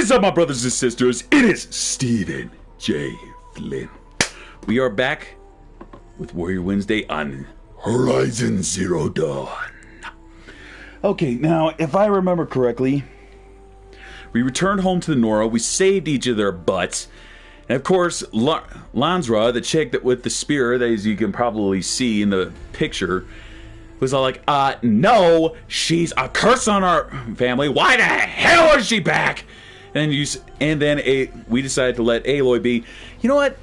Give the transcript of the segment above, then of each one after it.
is up, my brothers and sisters? It is Stephen J. Flynn. We are back with Warrior Wednesday on Horizon Zero Dawn. Okay, now, if I remember correctly, we returned home to the Nora, we saved each of their butts, and of course, Lansra, the chick that with the spear, as you can probably see in the picture, was all like, no, she's a curse on our family. Why the hell is she back? And we decided to let Aloy be. You know what,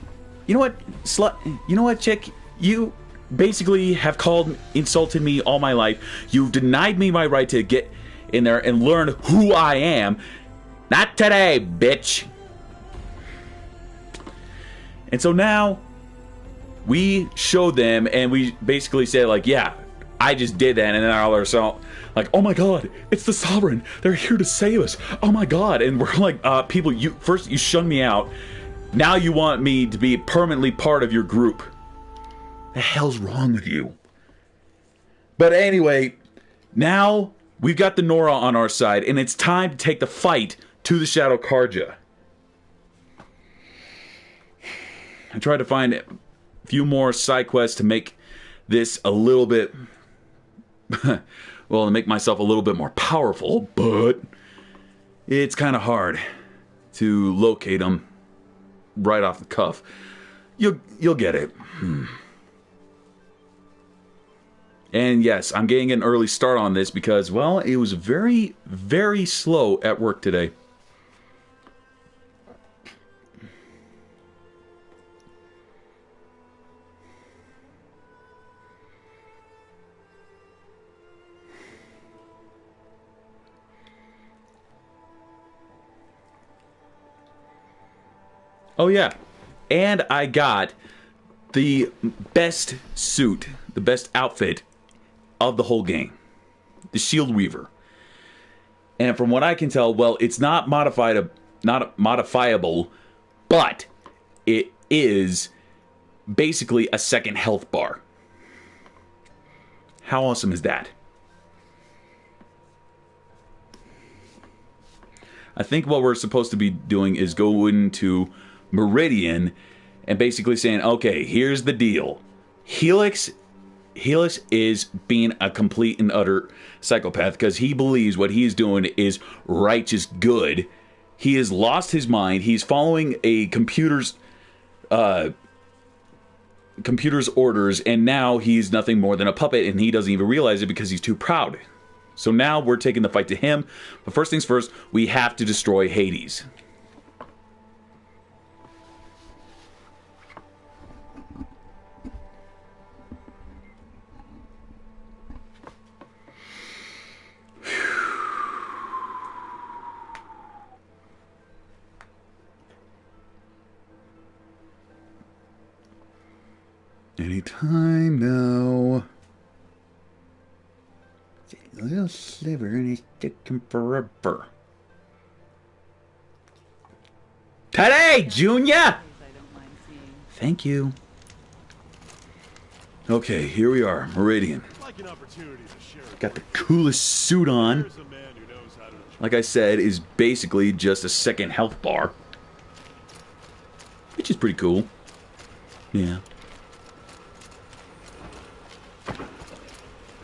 slut? You know what, chick? You basically have insulted me all my life. You've denied me my right to get in there and learn who I am. Not today, bitch. And so now we showed them, and we basically said, like, yeah, I just did that, and then all our like, oh my god, it's the Sovereign. They're here to save us. Oh my god. And we're like, people, you shunned me out. Now you want me to be permanently part of your group. The hell's wrong with you? But anyway, now we've got the Nora on our side, and it's time to take the fight to the Shadow Karja. I tried to find a few more side quests to make this a little bit... well, to make myself a little bit more powerful, but it's kind of hard to locate them right off the cuff. You'll get it. And yes, I'm getting an early start on this because, well, it was very, very slow at work today. Oh yeah, and I got the best suit, the best outfit of the whole game. The Shield Weaver. And from what I can tell, well, it's not modifiable, but it is basically a second health bar. How awesome is that? I think what we're supposed to be doing is go into Meridian and basically saying, okay, here's the deal. Helix is being a complete and utter psychopath because he believes what he's doing is righteous good. He has lost his mind. He's following a computer's orders, and now he's nothing more than a puppet, and he doesn't even realize it because he's too proud. So now we're taking the fight to him. But first things first, we have to destroy Hades. Anytime now. A little sliver and he's sticking forever. Today, Junior! Thank you. Okay, here we are, Meridian. Got the coolest suit on. Like I said, is basically just a second health bar. Which is pretty cool. Yeah.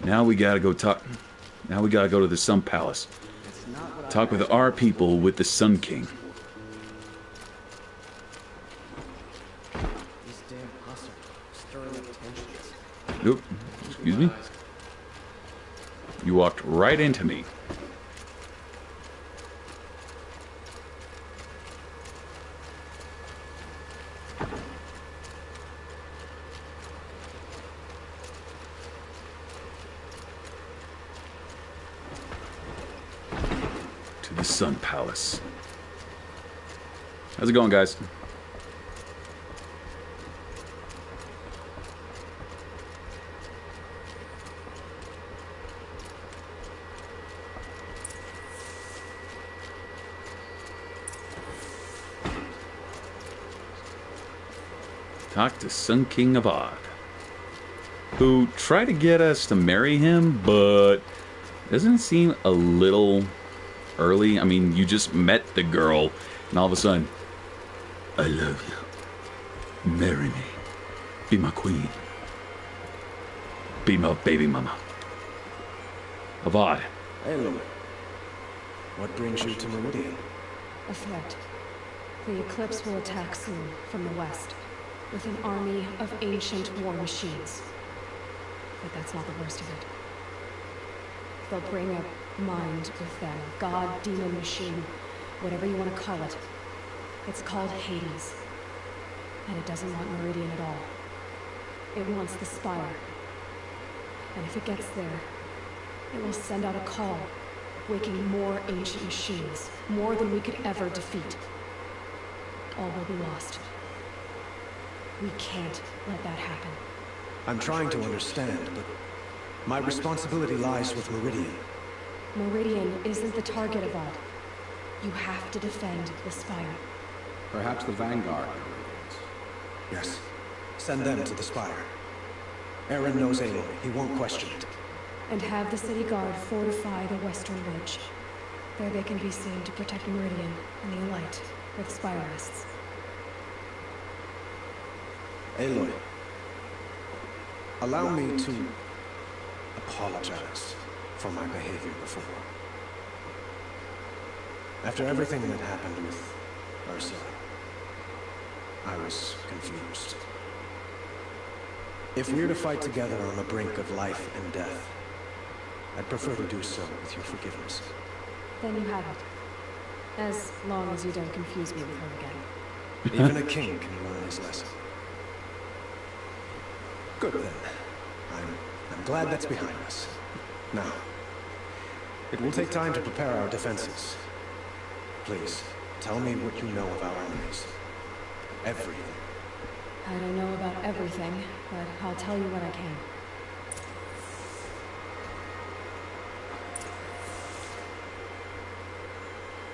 Now we gotta go talk. Now we gotta go to the Sun Palace. Talk with our people with the Sun King. Nope. Excuse me. You walked right into me. The Sun Palace. How's it going, guys? Talk to Sun King of Odd, who tried to get us to marry him, but doesn't it seem a little early? I mean, you just met the girl, and all of a sudden, I love you. Marry me. Be my queen. Be my baby mama. Avad. Aloy, what brings you to Meridian? A threat. The Eclipse will attack soon, from the west, with an army of ancient war machines. But that's not the worst of it. They'll bring a mind with them, a god, demon, machine, whatever you want to call it. It's called Hades. And it doesn't want Meridian at all. It wants the Spire. And if it gets there, it will send out a call, waking more ancient machines, more than we could ever defeat. All will be lost. We can't let that happen. I'm trying to understand, but my responsibility lies with Meridian. Meridian isn't the target of Odd. You have to defend the Spire. Perhaps the Vanguard Meridians. Yes. Send them to the Spire. Aaron knows Aloy. He won't question it. And have the City Guard fortify the Western Ridge. There they can be seen to protect Meridian and the Elite, where the Spire rests. Aloy, allow me to apologize for my behavior before. After everything that happened with Ursula, I was confused. If we're to fight together on the brink of life and death, I'd prefer to do so with your forgiveness. Then you have it. As long as you don't confuse me with her again. Even a king can learn his lesson. Good then. I'm glad that's behind us. Now, it will take time to prepare our defenses. Please, tell me what you know of our enemies. Everything. I don't know about everything, but I'll tell you when I can.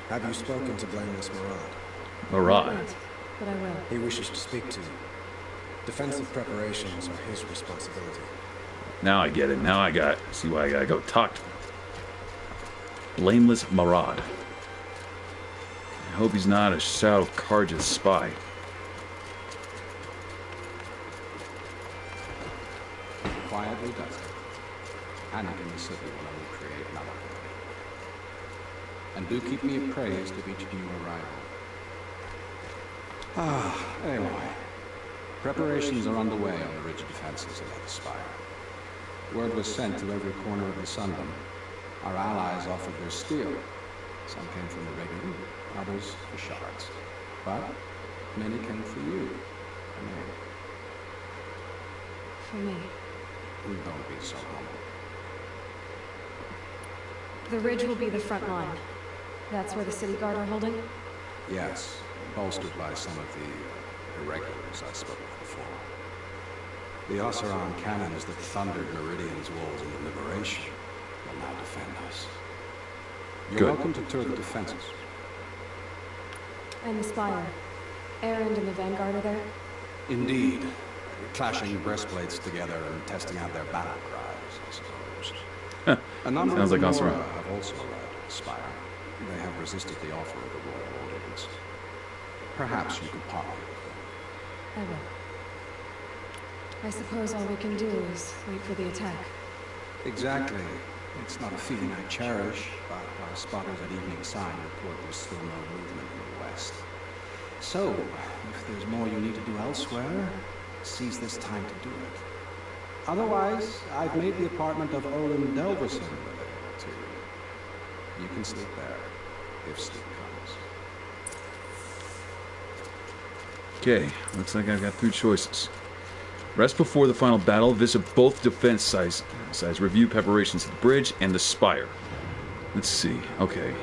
Have you spoken to Blameless Marad? Marad. Not yet, but I will. He wishes to speak to you. Defensive preparations are his responsibility. Now I get it. Now I got. See why I gotta go talk to him. Blameless Marad. I hope he's not a Shao Karja's spy. Quietly does it. Panic in the city will only create melancholy. And do keep me appraised of each new arrival. Aloy. Preparations are underway on the ridge defenses of the Spire. Word was sent to every corner of the Sundom. Our allies offered their steel. Some came from Meridian, others for shards. But many came for you. And me. For me. Don't be so humble. The ridge will be the front line. That's where the City Guard are holding? Yes, bolstered by some of the irregulars I spoke of before. The Oseram cannons that thundered Meridian's walls in the Liberation will now defend us. You're Good. welcome to tour the defenses. And the Spire. Erend and the Vanguard are there? Indeed. Clashing breastplates together and testing out their battle cries, I suppose. A number Sounds of like the Oseram. Nora have also arrived at the Spire. They have resisted the offer of the royal audience. Perhaps you could parley with them. I will. I suppose all we can do is wait for the attack. Exactly. It's not a feeling I cherish, but our spotters at Evening Sign report there's still no movement in the west. So, if there's more you need to do elsewhere, seize this time to do it. Otherwise, I've made the apartment of Olin Delverson available to you. You can sleep there, if sleep comes. Okay, looks like I've got 3 choices. Rest before the final battle, visit both defense sites, review preparations at the bridge and the Spire. Let's see, okay.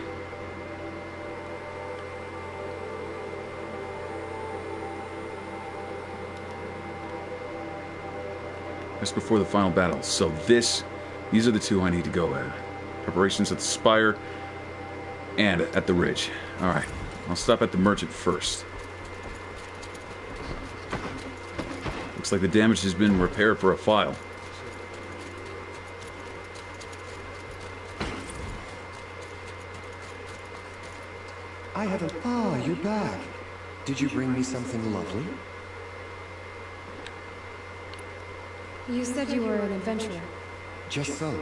Rest before the final battle. So these are the 2 I need to go at. Preparations at the Spire and at the ridge. Alright, I'll stop at the Merchant first. Looks like the damage has been repaired for a file. I haven't... Ah, you're back. Did you bring me something lovely? You said you were an adventurer. Just so.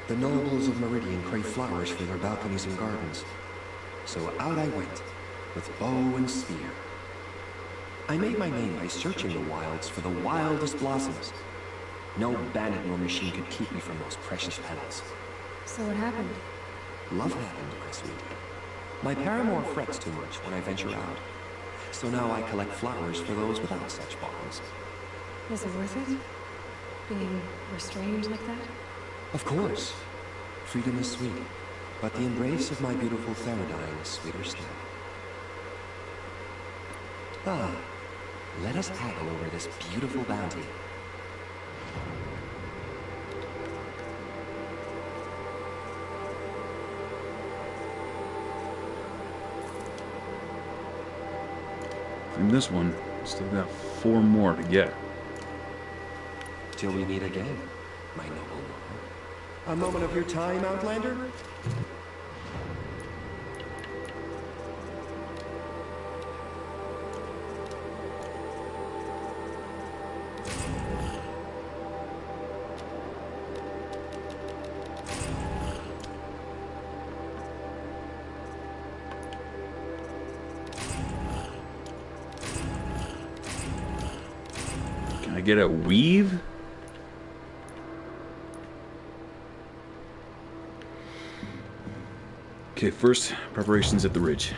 The nobles of Meridian crave flowers for their balconies and gardens. So out I went, with bow and spear. I made my name by searching the wilds for the wildest blossoms. No bandit nor machine could keep me from those precious petals. So what happened? Love happened, my sweet. My paramour frets too much when I venture out. So now I collect flowers for those without such bonds. Was it worth it? Being restrained like that? Of course. Freedom is sweet, but the embrace of my beautiful Theridine is sweeter still. Ah, let us haggle over this beautiful bounty. And this one, still got 4 more to get. Till we meet again, my noble lord. A moment of your time, Outlander? Can I get a weave? Okay, first, preparations at the ridge.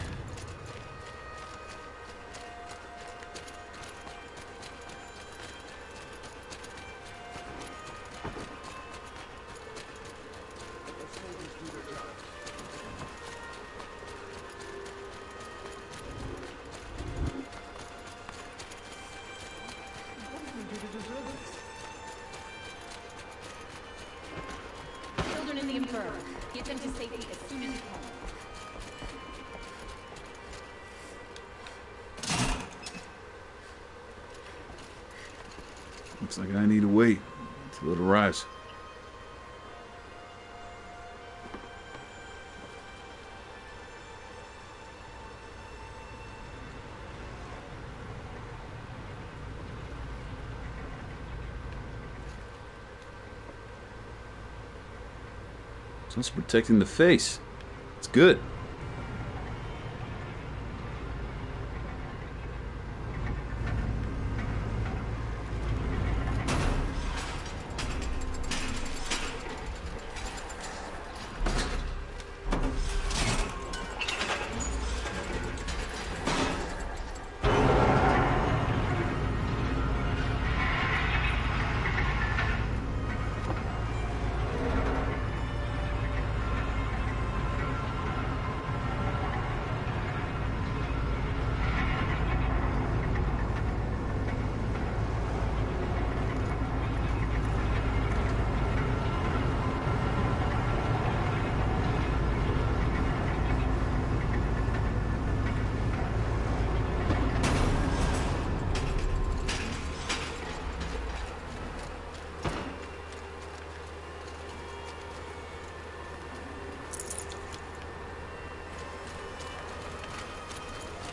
Children in the infirm. Get them to safety as soon as you can. Looks like I need to wait until it arrives. So it's protecting the face. It's good.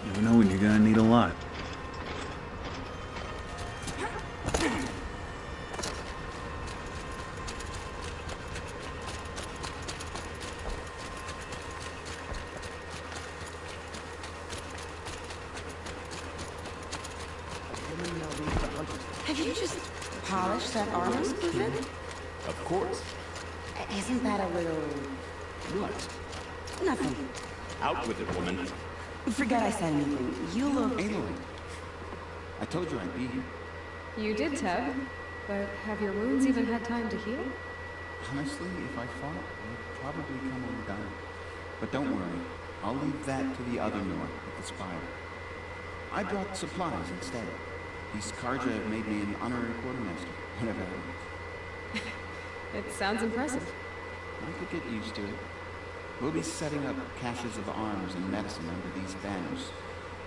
You never know when you're gonna need a lot. Have you just polished that armor, Stephen? Of course. Isn't that a little... What? nothing? Out with it, woman. Forget I said anything. You look... Aloy. I told you I'd be here. You did, Teb. But have your wounds even had time to heal? Honestly, if I fought, I'd probably come undone. But don't worry. I'll leave that to the other North with the Spire. I brought supplies instead. These Karja have made me an honorary quartermaster, whatever that is. It sounds impressive. I could get used to it. We'll be setting up caches of arms and medicine under these banners.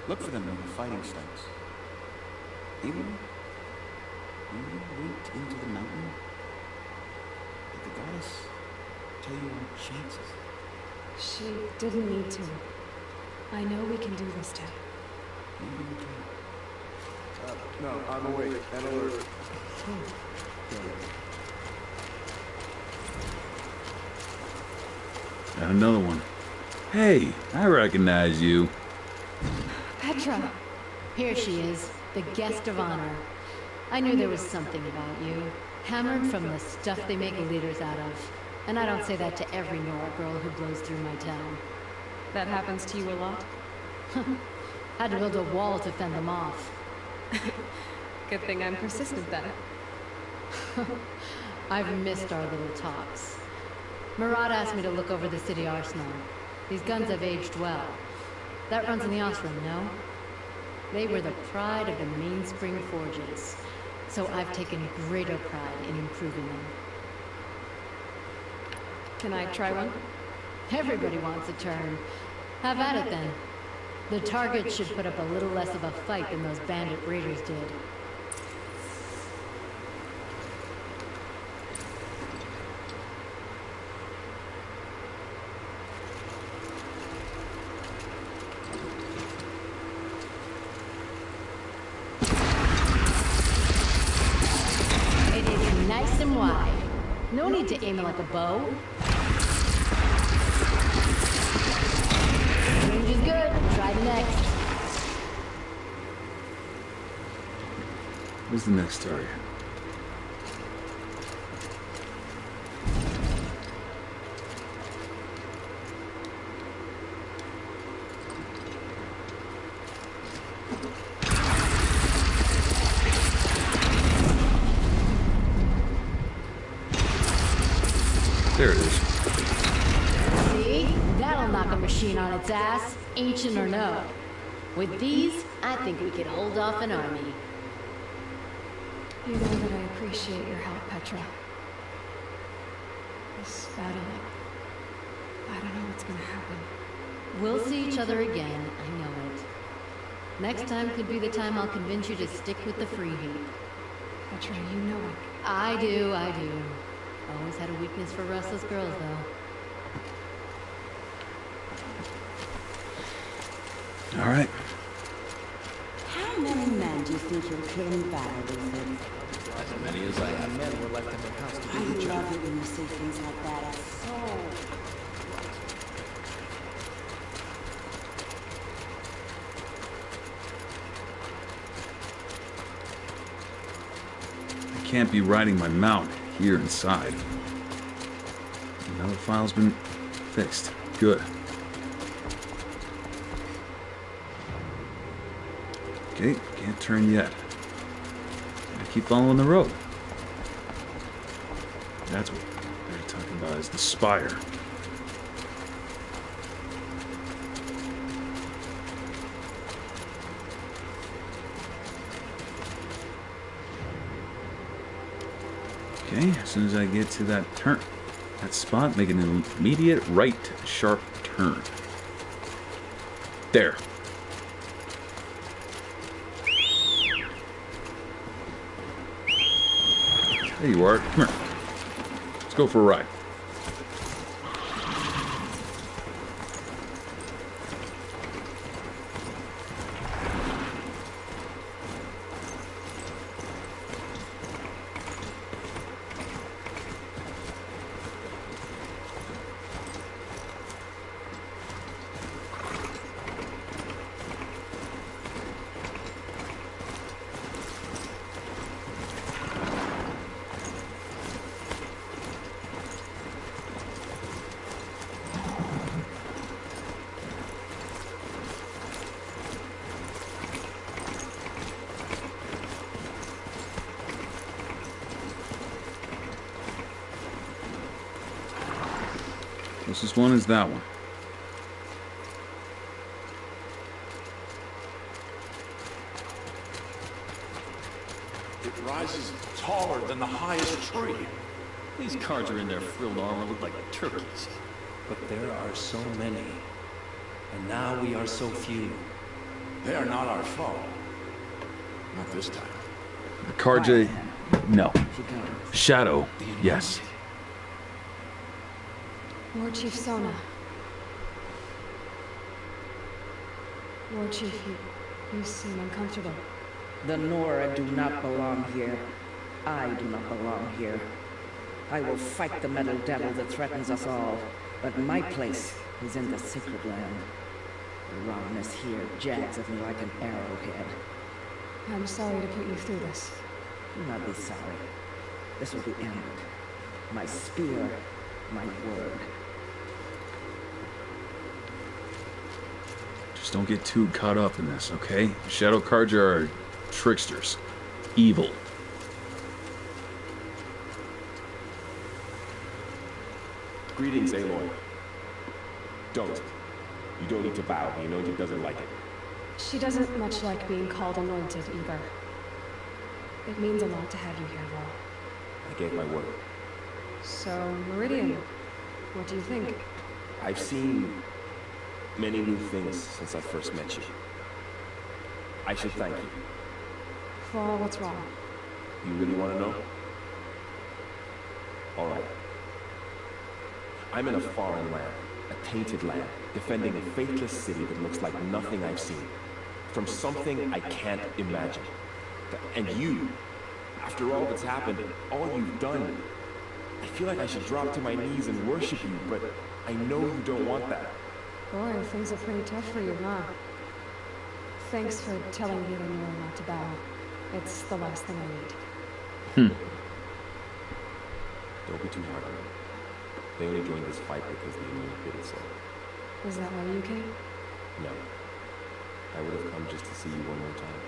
Look for them when the fighting starts. Maybe you went into the mountain? Did the goddess tell you our chances? She didn't need to. I know we can do this, Ted. No, I'm awake and alert. Got another one. Hey, I recognize you. Petra! Here she is, the guest of honor. I knew there was something about you. Hammered from the stuff they make leaders out of. And I don't say that to every Nora girl who blows through my town. That happens to you a lot? Had to build a wall to fend them off. Good thing I'm persistent then. I've missed our little talks. Murad asked me to look over the city arsenal. These guns have aged well. That runs in the Osram, no? They were the pride of the mainspring forges. So I've taken greater pride in improving them. Can I try one? Everybody wants a turn. Have at it then. The targets should put up a little less of a fight than those bandit raiders did. It is nice and wide. No need to aim it like a bow. Range is good. Try the next. Where's the next target? There it is. See? That'll knock a machine on its ass, ancient or no. With these, I think we could hold off an army. You know that I appreciate your help, Petra. This battle, I don't know what's gonna happen. We'll see each other again, I know it. Next time could be the time I'll convince you to stick with the free heat. Petra, you know it. I do. Always had a weakness for restless girls, though. All right. How many men do you think you'll kill in battle, Ethan? As many as I have men were left in the house to I do the job. love it when you say things like that. It's so... I can't be riding my mount here inside. Another file's been fixed. Good. Okay, can't turn yet. Gotta keep following the road. That's what they're talking about, is the spire. Okay, as soon as I get to that spot, make an immediate right sharp turn. There. There you are. Come here. Let's go for a ride. Closest one is that one. It rises taller than the highest tree. These cards are in their frilled armor look like turkeys. But there are so many. And now we are so few. They are not our foe. Not this time. The Karja, no. Shadow, yes. War Chief Sona. War Chief, you seem uncomfortable. The Nora do not belong here. I do not belong here. I will fight the metal devil that threatens us all, but my place is in the sacred land. The rottenness here jags at me like an arrowhead. I'm sorry to put you through this. Do not be sorry. This will be ended. My spear, my word. Just don't get too caught up in this, okay? Shadow Carja are tricksters. Evil. Greetings, Aloy. Don't. You don't need to bow. The Anointed doesn't like it. She doesn't much like being called Anointed, either. It means a lot to have you here, though. I gave my word. So, Meridian, what do you think? I've seen many new things since I first met you. I should thank you. For what's wrong? You really want to know? All right. I'm in a foreign land, a tainted land, defending a faithless city that looks like nothing I've seen. From something I can't imagine. And you, after all that's happened, all you've done, I feel like I should drop to my knees and worship you, but I know you don't want that. Boy, things are pretty tough for you, huh? Thanks for telling the other Nora not to bow. It's the last thing I need. Don't be too hard on them. They only joined this fight because the Anointed did it so. Is that why you came? No. I would have come just to see you one more time.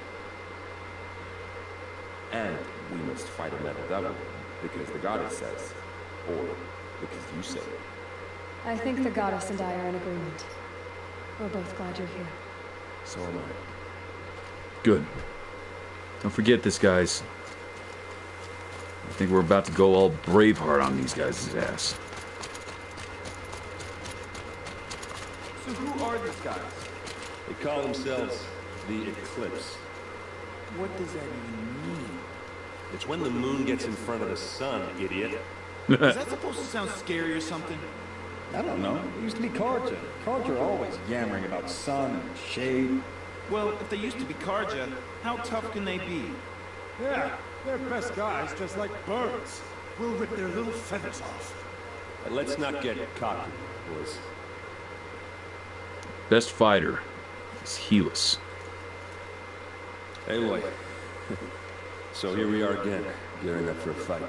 And we must fight a metal devil, because the goddess says, or because you say it. I think the goddess and I are in agreement. We're both glad you're here. So am I. Good. Don't forget this, guys. I think we're about to go all Braveheart on these guys' ass. So who are these guys? They call themselves the Eclipse. What does that even mean? It's when the moon gets in front of the sun, idiot. Is that supposed to sound scary or something? I don't know. It used to be Carja. Carja are always yammering about sun and shade. Well, if they used to be Carja, how tough can they be? Yeah, they're best guys, just like birds. We'll rip their little feathers off. And let's not get cocky, boys. Best fighter is Helis. Aloy. So here we are again, gearing up for a fight.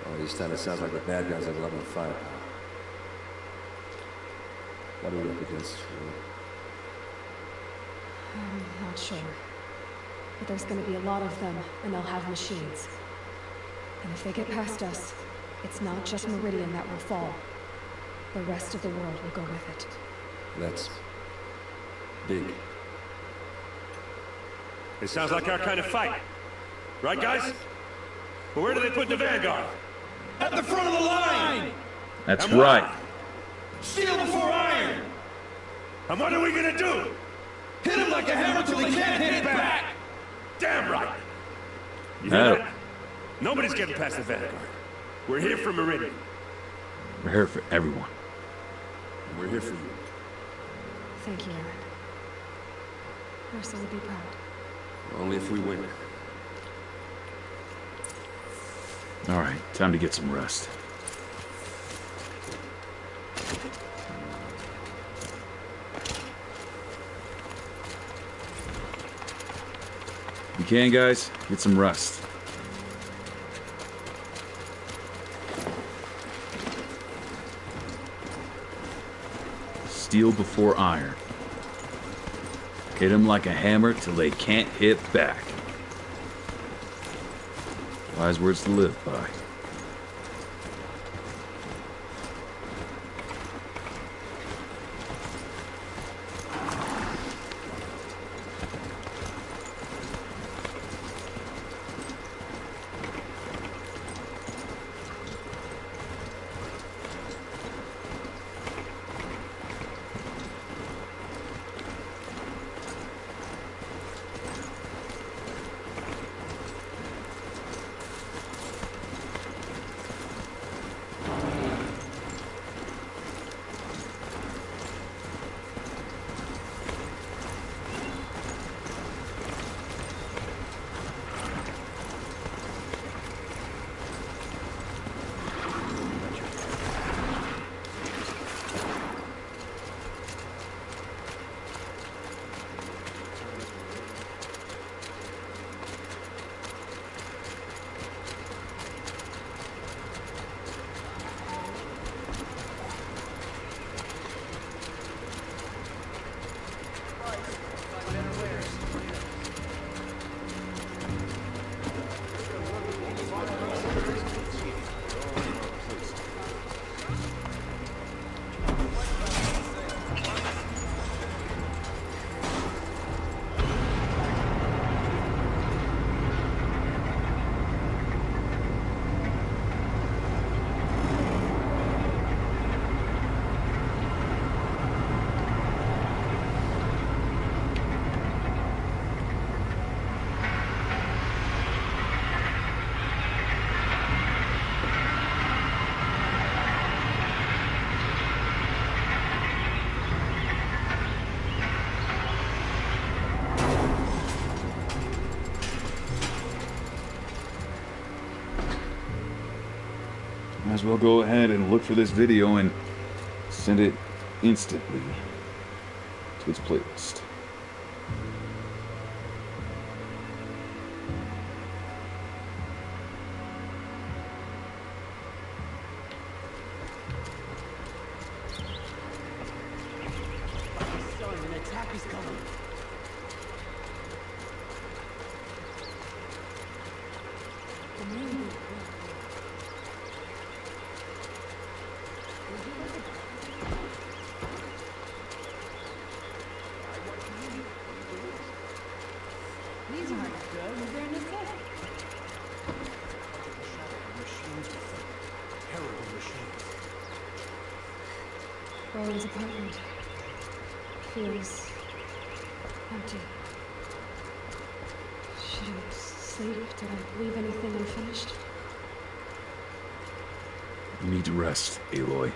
Oh, this time it sounds like the bad guys have a lot of firepower. What are we up against? I'm not sure. But there's gonna be a lot of them, and they'll have machines. And if they get past us, it's not just Meridian that will fall. The rest of the world will go with it. That's big. It sounds like our kind of fight. Right, guys? But where do they put the Vanguard? At the front of the line! That's And why? right. Steel before iron! And what are we gonna do? Hit him like a hammer till he can't hit back! Damn right! You hear that? Nobody's getting past the Vanguard. We're here for Meridian. We're here for everyone. We're here for you. Thank you, Aaron. Mercer will be proud. Only if we win. All right, time to get some rest. You can, guys, get some rest. Steel before iron. Hit them like a hammer till they can't hit back. Wise words to live by. as well go ahead and look for this video and send it instantly to its playlist. An attack is coming. These aren't good. They're an attack. Machines with them. Terrible machines. Roland's apartment feels empty. Should I sleep? Did I leave anything unfinished? You need to rest, Aloy.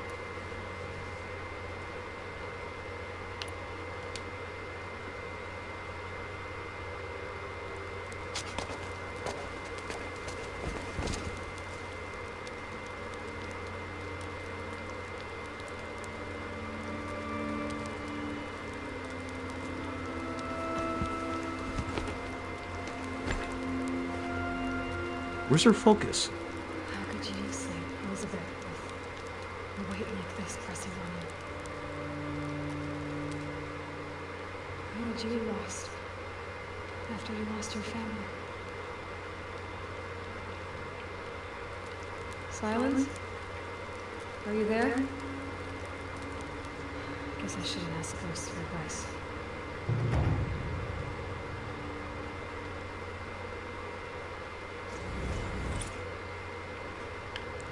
Where's her focus? How could you sleep, Elizabeth, with a weight like this pressing on you? How did you get lost after you lost your family? Silence? Are you there? Guess I shouldn't ask ghosts for advice.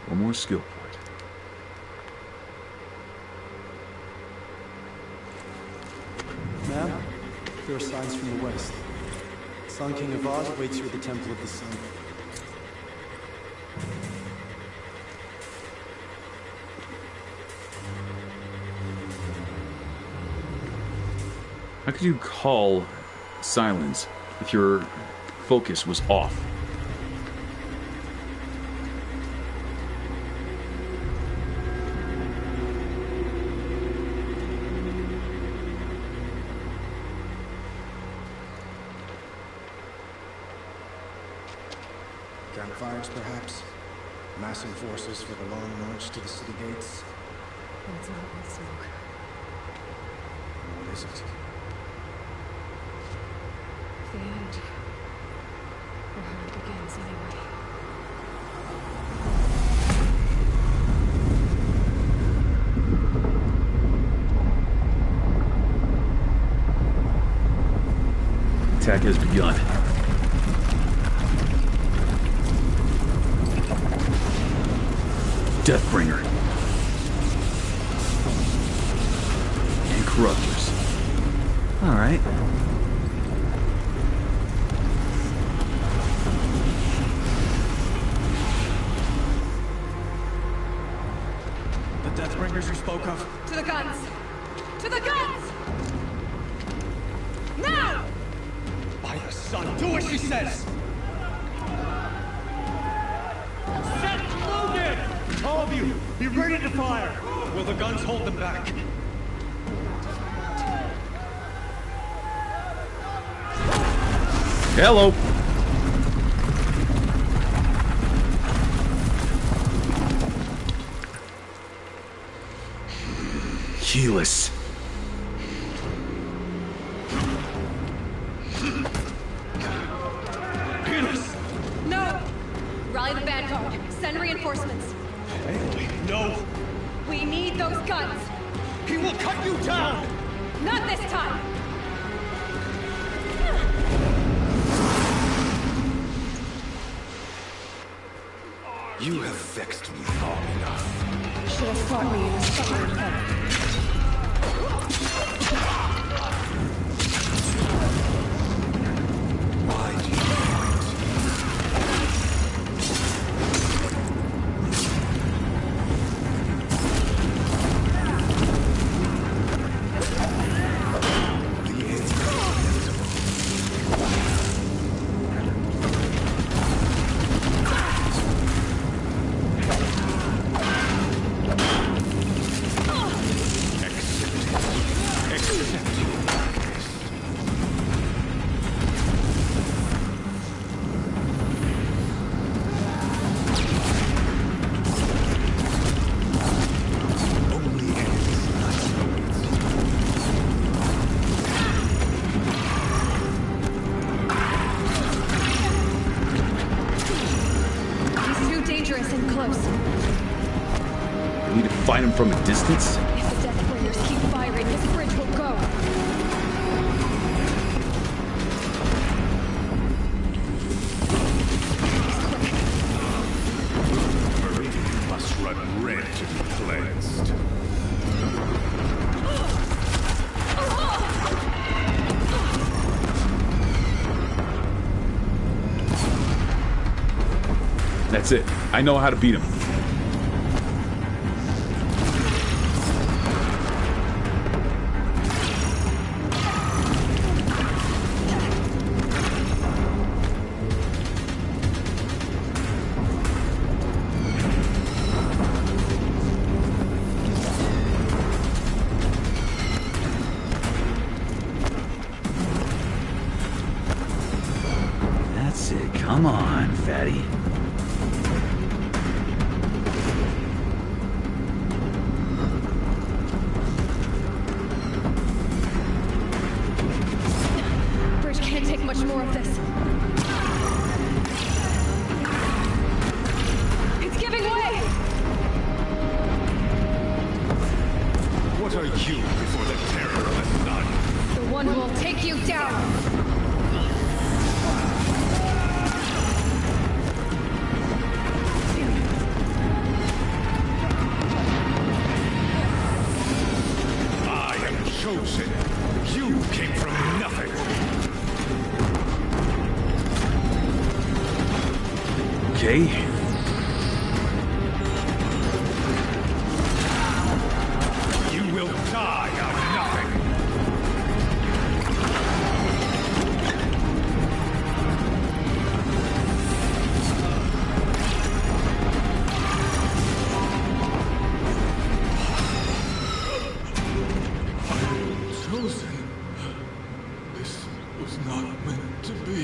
One more skill point. Ma'am, there are signs from the west. Sun King of Oz waits you at the Temple of the Sun. How could you call silence if your focus was off? Campfires, perhaps? Massing forces for the long march to the city gates? But it's not with smoke. What is it? The end. Or how it begins, anyway. Attack has begun. Deathbringer. And Corruptors. Alright. The Deathbringers you spoke of? To the guns! To the guns! Now! By the sun, do what she says! Set loaded! All of you, be ready to fire! Will the guns hold them back? Hello. Healus. No! Rally the vanguard. Send reinforcements. No! We need those guns! He will cut you down! Not this time! You have vexed me long enough. Should have fought me in the suffering hell. find him from a distance? If the Deathbringers keep firing, this bridge will go. Meridian must run red to be cleansed. That's it. I know how to beat him. That's it. Come on, fatty. Bridge can't take much more of this. It's giving way! What are you before the terror of the night? The one who will take you down! I am chosen. You came from nothing. Okay. You will die of nothing. Chosen. This was not meant to be.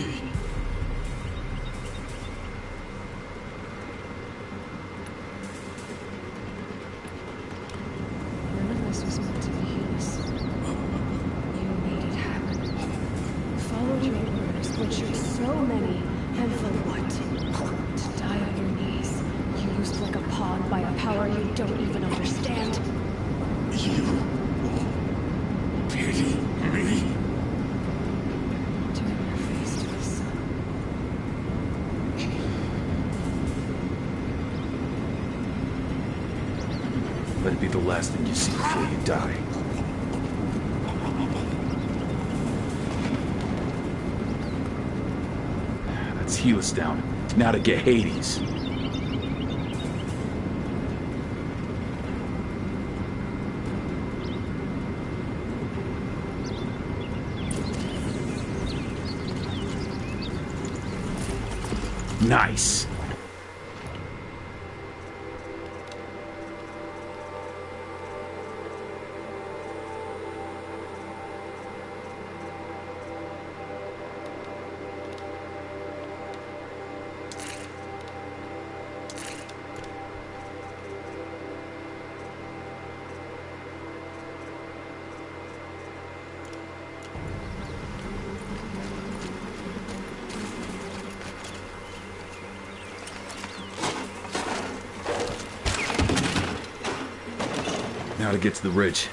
None of this was meant to be his. You made it happen. Followed your orders, butchered so many, and for what? To die on your knees, used like a pawn by a power you don't even understand. You pity me? Turn your face to the sun. Let it be the last thing you see before you die. Let's heal us down. Now to get Hades. Nice. Now to get to the ridge.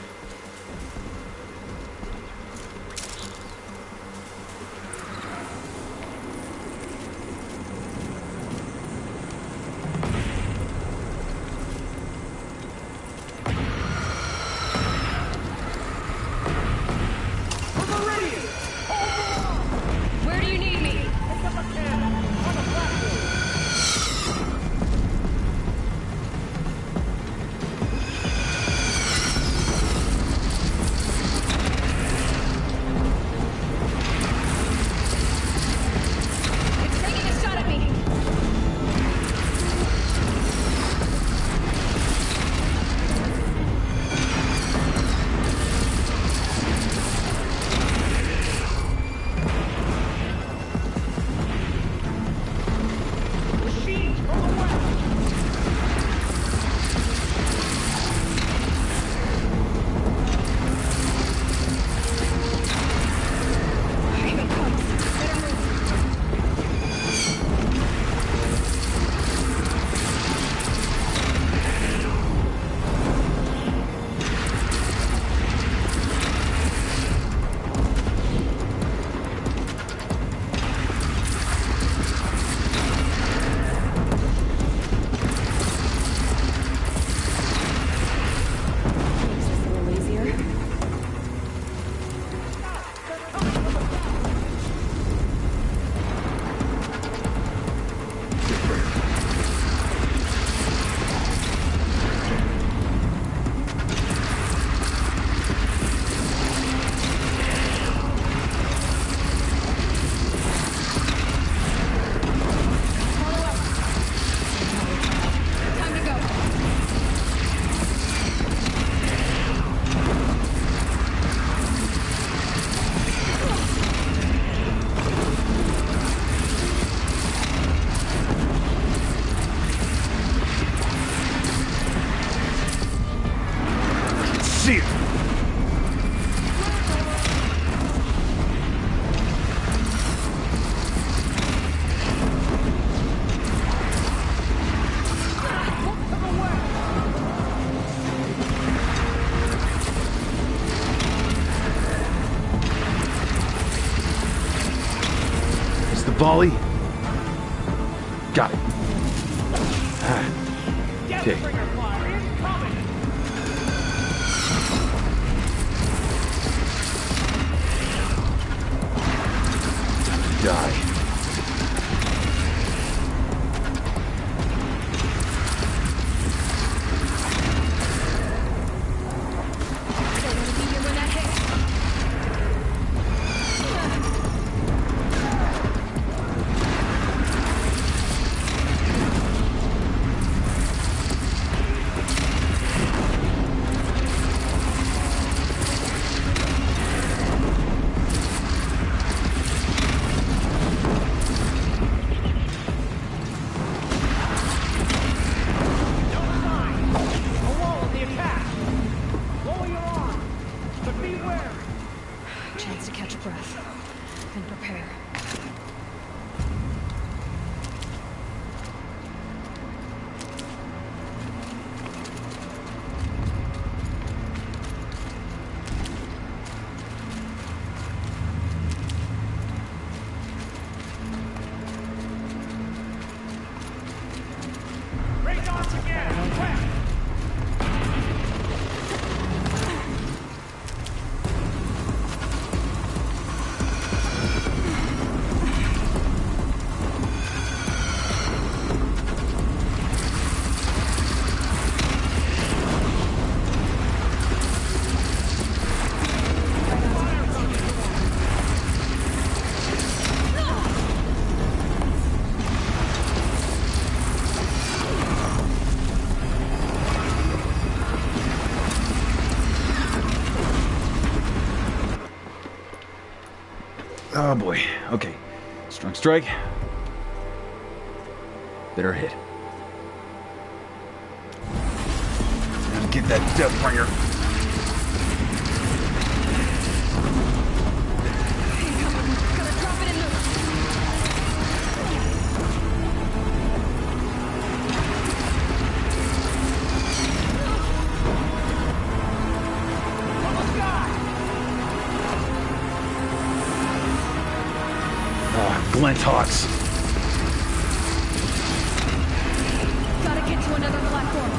Where do you need me? volley. Got it. Okay. Die. Chance to catch a breath and prepare. Raise arms again! Quick! Oh boy. Okay. Strong strike. Bitter hit. Now get that Deathbringer. Glinthawks. Gotta get to another platform.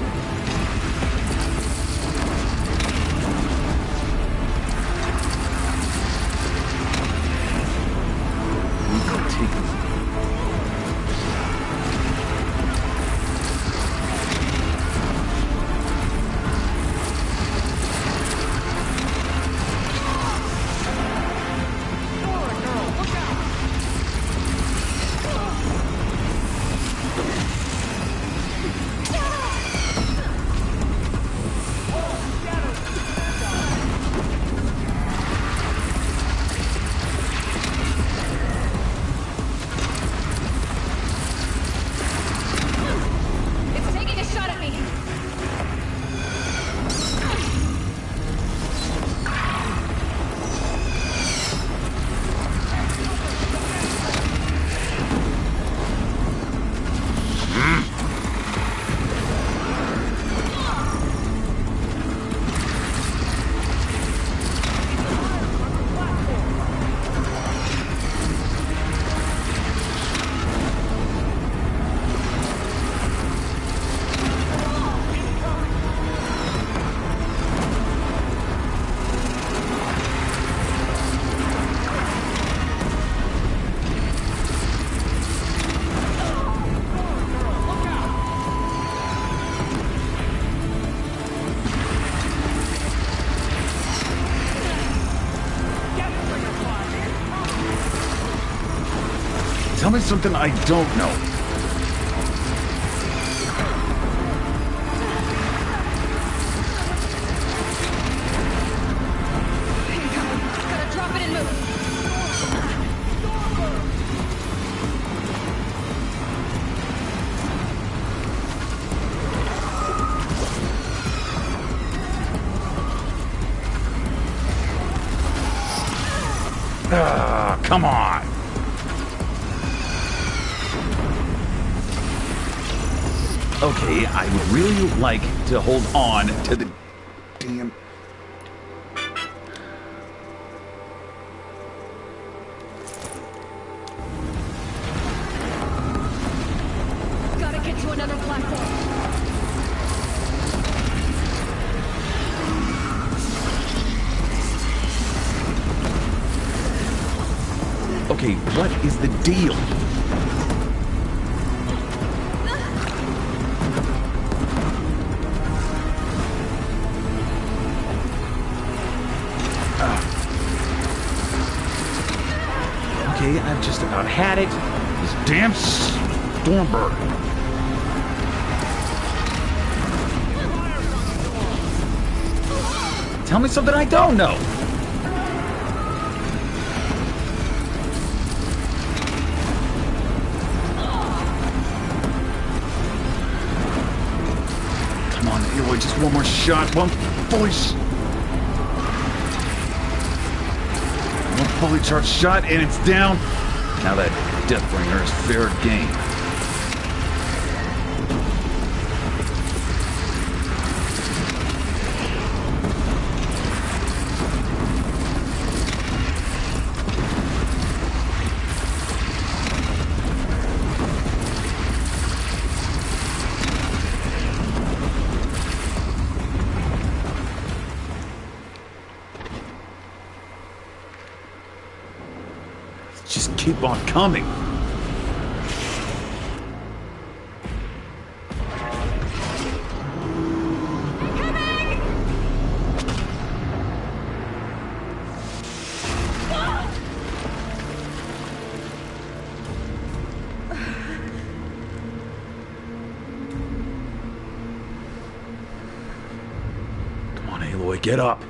We gotta take them. Tell me something I don't know. Gotta drop it and move. Ah, come on. Okay, I would really like to hold on to the damn... another platform. Okay, what is the deal? Okay, I've just about had it. This damn Stormbird. Tell me something I don't know. Come on, Aloy, just one more shot, one fully charged shot, and it's down. Now that Deathbringer is fair game. Just keep on coming. Come on, Aloy, get up.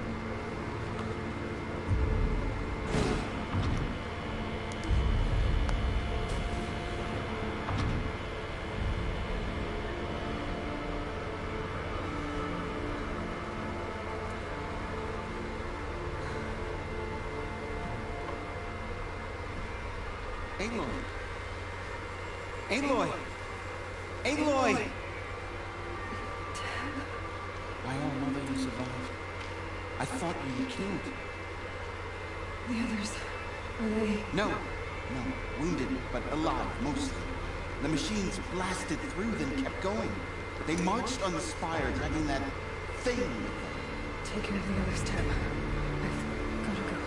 Aloy! Aloy! Aloy! My own mother, you survived. I thought you were killed. The others, are they? No, wounded, but alive, mostly. The machines blasted through, then kept going. They marched on the spire, dragging that thing with them. Take care of the others, Tim. I've gotta go.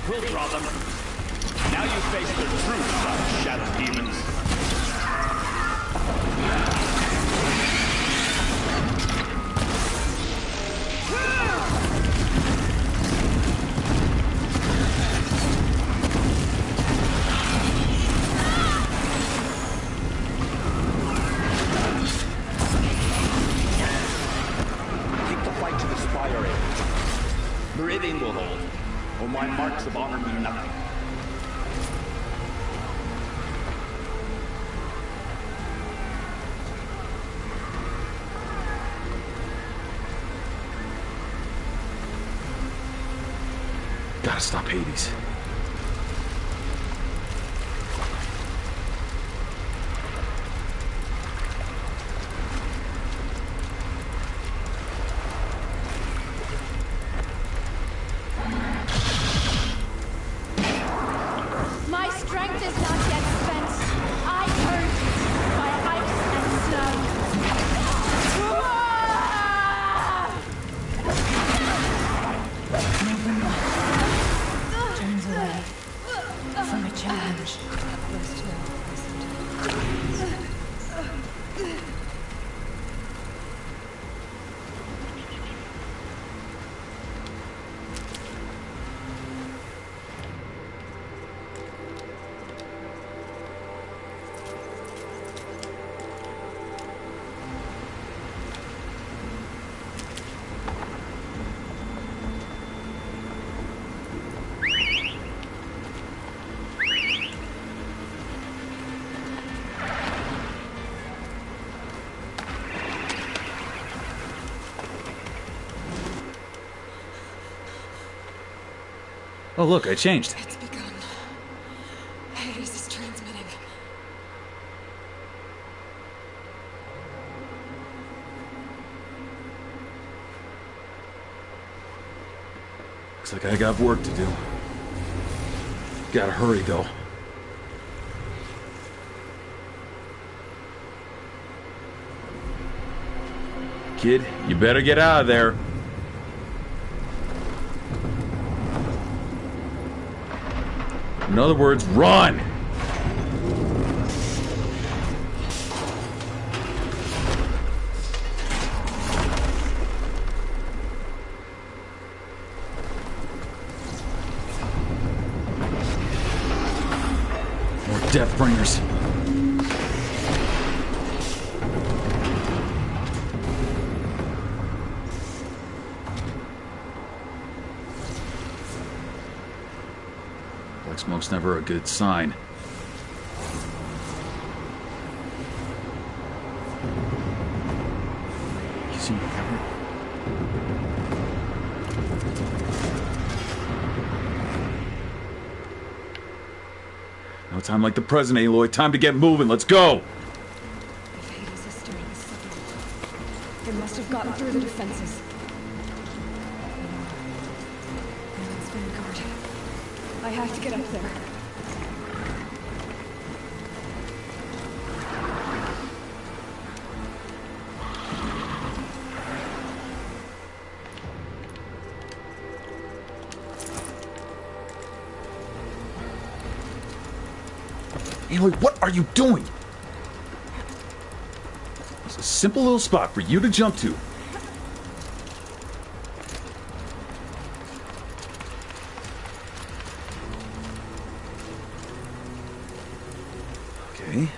We'll draw them. Now you face the truth, shadow demons. Take the fight to the spire edge. Meridian will hold. Or my marks of honor mean nothing. Gotta stop Hades. Oh, look, I changed. It's begun. Hades is transmitting. Looks like I got work to do. Gotta hurry, though. Kid, you better get out of there. In other words, run! More Deathbringers. Black smoke's never a good sign. You see me covered? No time like the present, Aloy. Time to get moving. Let's go! If Hades is stirring the city, it must have gotten through the defenses. It's Vanguard. I have to get up there. Aloy, what are you doing? It's a simple little spot for you to jump to. Okay.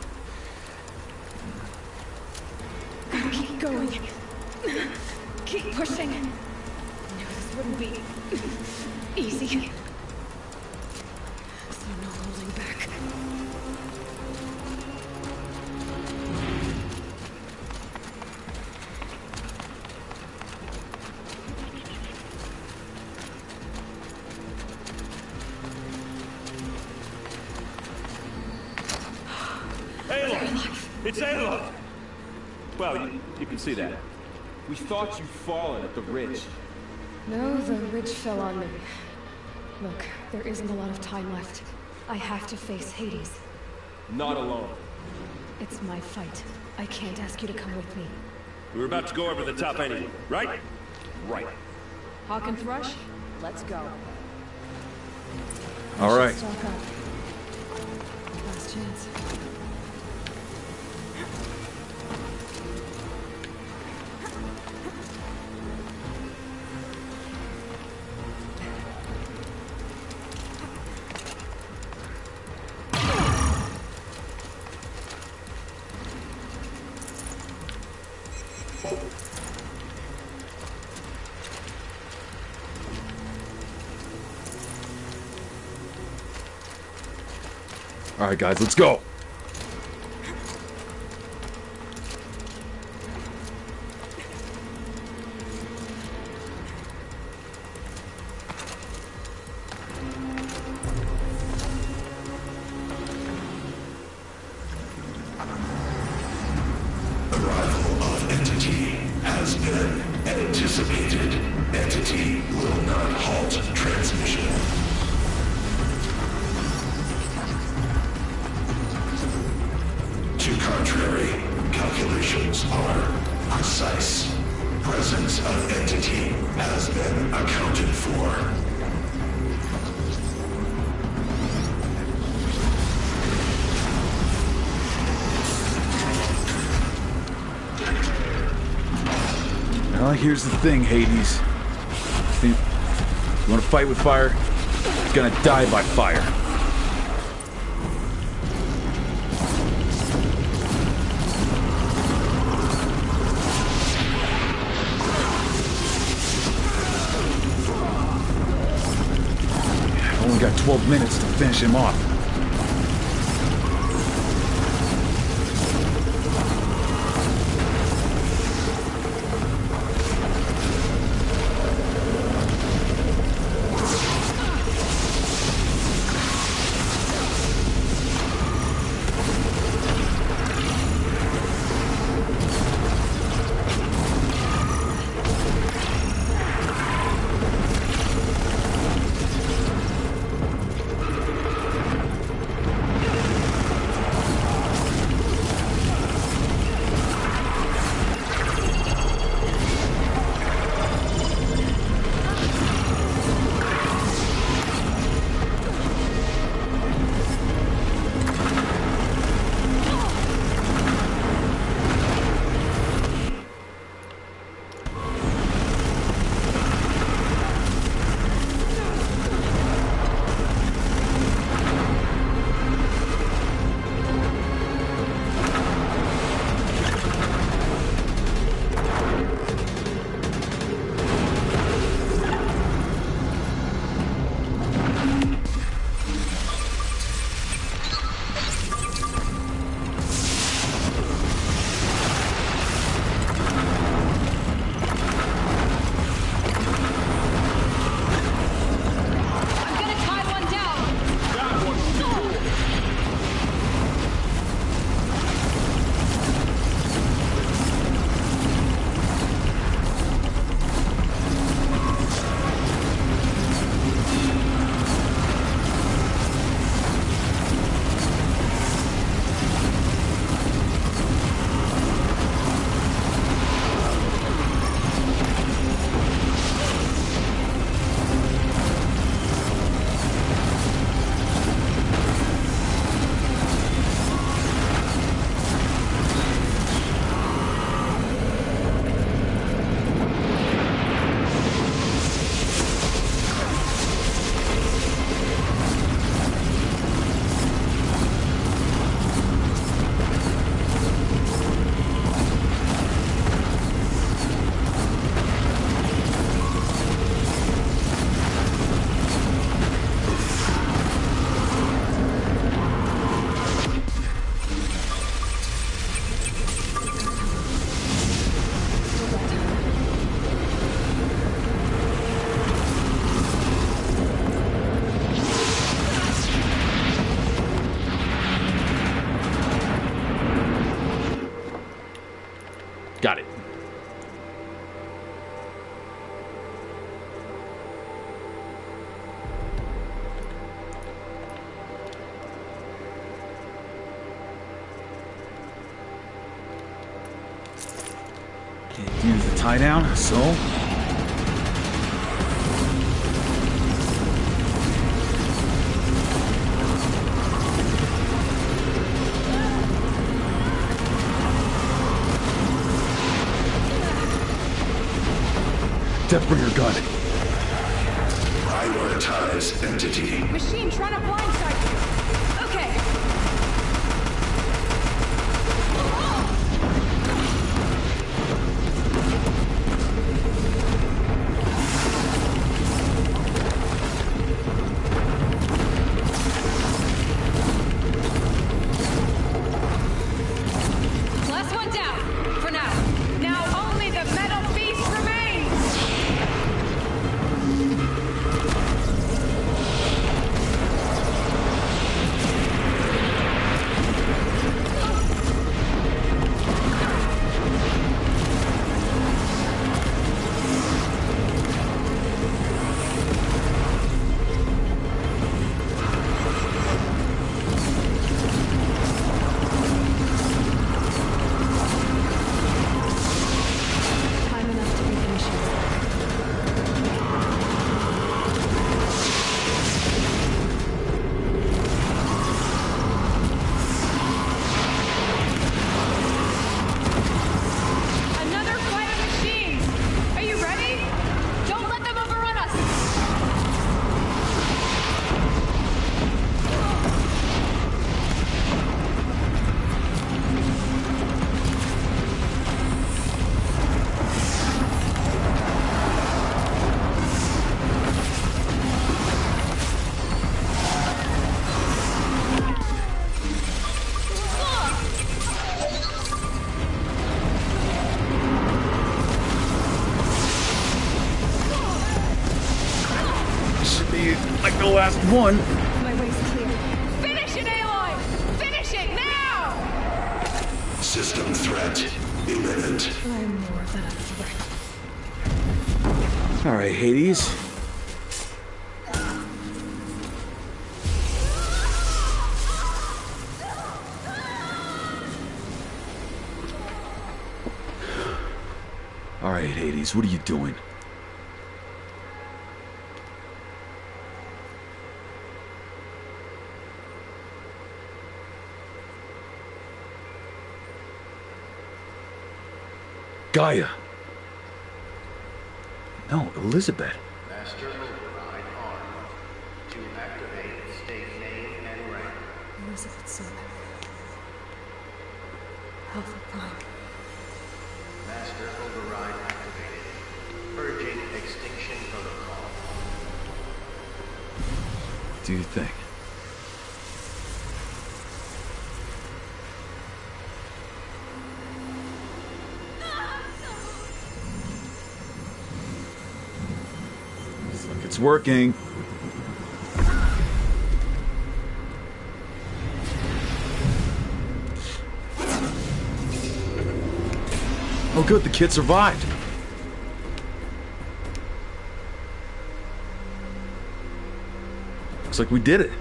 Keep going. Keep pushing. I knew this wouldn't be easy. So no holding back. It's Aloy! Well, you can see that. We thought you'd fallen at the ridge. No, the ridge fell on me. Look, there isn't a lot of time left. I have to face Hades. Not alone. It's my fight. I can't ask you to come with me. We were about to go over the top anyway, right? Right. Hawk and Thrush, let's go. All right. Stock up. Last chance. All right, guys, let's go. Arrival of entity has been anticipated. Entity will not halt transmission. To contrary, calculations are precise. Presence of entity has been accounted for. Well, here's the thing, Hades. You want to fight with fire? You're gonna die by fire. I only got 12 minutes to finish him off. use the tie down, so. Deathbringer gun. Prioritize entity. Machine trying to blindside you. Okay. Last one down. For now. Now only the metal beast remains. Time enough to beat the machine. Another flight of machines! Are you ready? Don't let them overrun us! Should be like the last one. My way's clear. Finish it, Aloy! Finish it now! System threat imminent. I'm more than a threat. Alright, Hades. Alright, Hades, what are you doing? Gaia. No, Elizabeth. Master override armed. To activate state name and rank. Elizabeth Soap. Alpha Prime. Master override activated. Purging extinction protocol. What do you think? Looks like it's working. Oh good, the kid survived. Looks like we did it.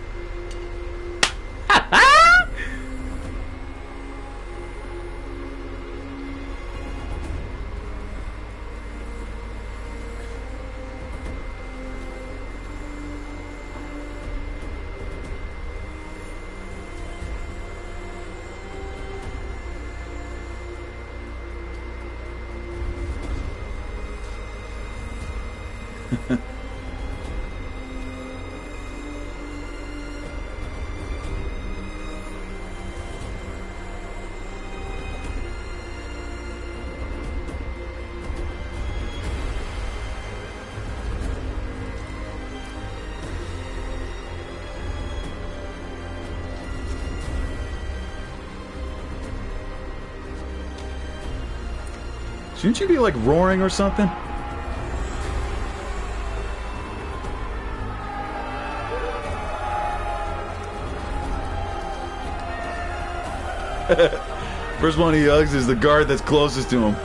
Shouldn't you be like roaring or something? First one he hugs is the guard that's closest to him.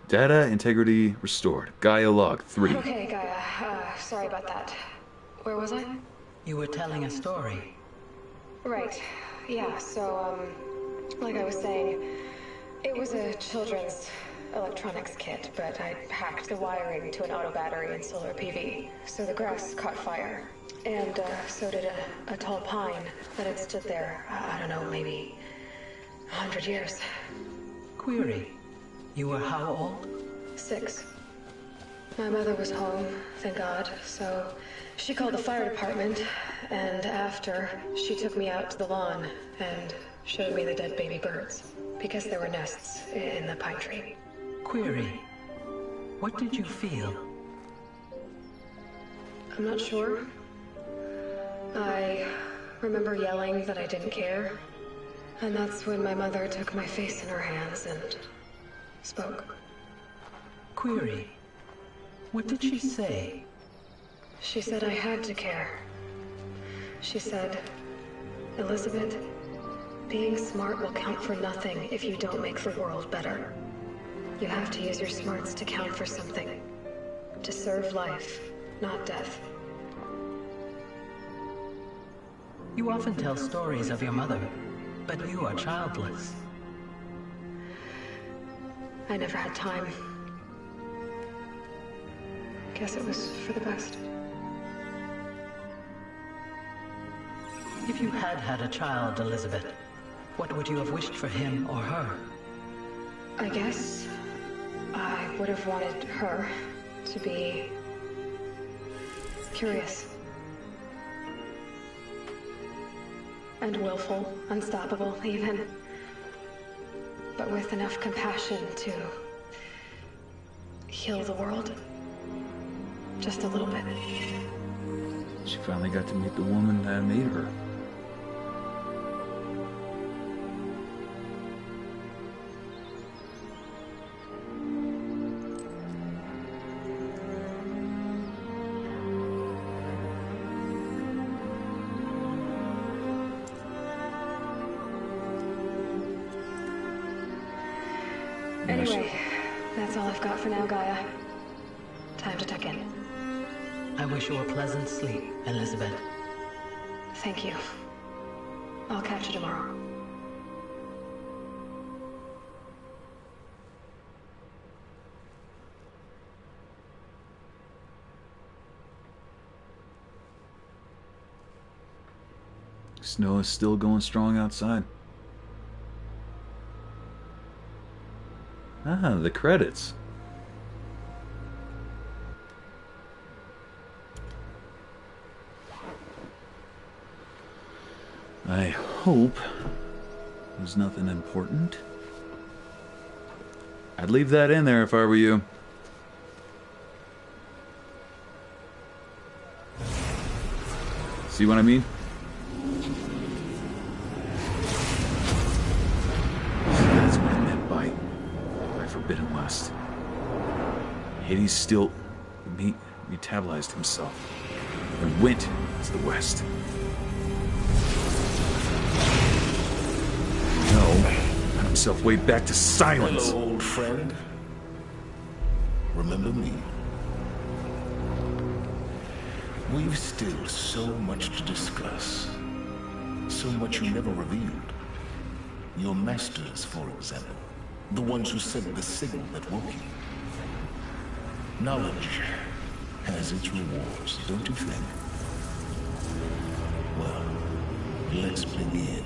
Data integrity restored. Gaia log 3. Okay, Gaia. Sorry about that. Where was I? You were telling a story. Right. Yeah, so, like I was saying, it was a children's electronics kit, but I hacked the wiring to an auto battery and solar PV. So the grass caught fire. And, so did a tall pine that had stood there, I don't know, maybe 100 years. Query. You were how old? 6. My mother was home, thank God, so she called the fire department, and after, she took me out to the lawn and showed me the dead baby birds, because there were nests in the pine tree. Query. What did you feel? I'm not sure. I remember yelling that I didn't care, and that's when my mother took my face in her hands and spoke. Query. What did she say? She said I had to care. She said, Elizabeth, being smart will count for nothing if you don't make the world better. You have to use your smarts to count for something. To serve life, not death. You often tell stories of your mother, but you are childless. I never had time. Guess it was for the best. If you had had a child, Elizabeth, what would you have wished for him or her? I guess I would have wanted her to be curious. And willful, unstoppable, even. But with enough compassion to heal the world. Just a little bit. She finally got to meet the woman that made her. Anyway, that's all I've got for now, Gaia. Time to tuck in. I wish you a pleasant sleep, Elizabeth. Thank you. I'll catch you tomorrow. Snow is still going strong outside. Ah, the credits. I hope there's nothing important. I'd leave that in there if I were you. See what I mean? That's what I meant by Forbidden West. Hades still metabolized himself and went to the West. Found himself way back to silence. Hello, old friend. Remember me? We've still so much to discuss. So much you never revealed. Your masters, for example. The ones who sent the signal that woke you. Knowledge has its rewards, don't you think? Well, let's begin.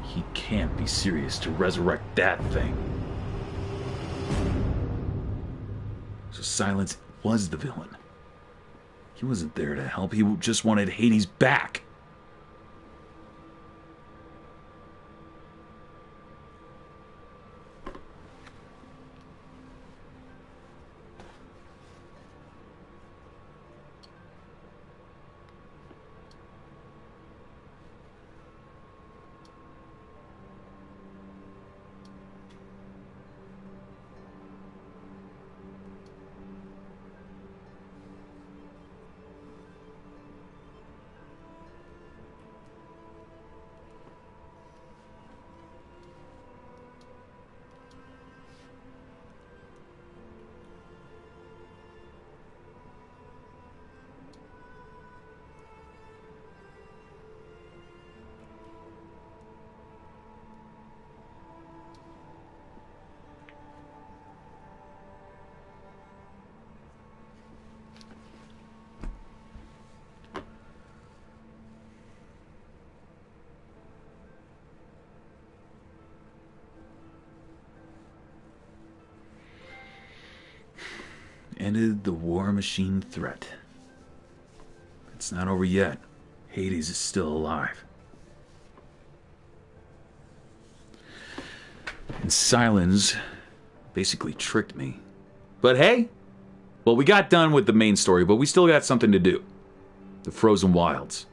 He can't be serious to resurrect that thing. So Silence was the villain. He wasn't there to help. He just wanted Hades back. ended the war machine threat. It's not over yet. Hades is still alive. And Silence basically tricked me. But hey, well, we got done with the main story, but we still got something to do. The Frozen Wilds.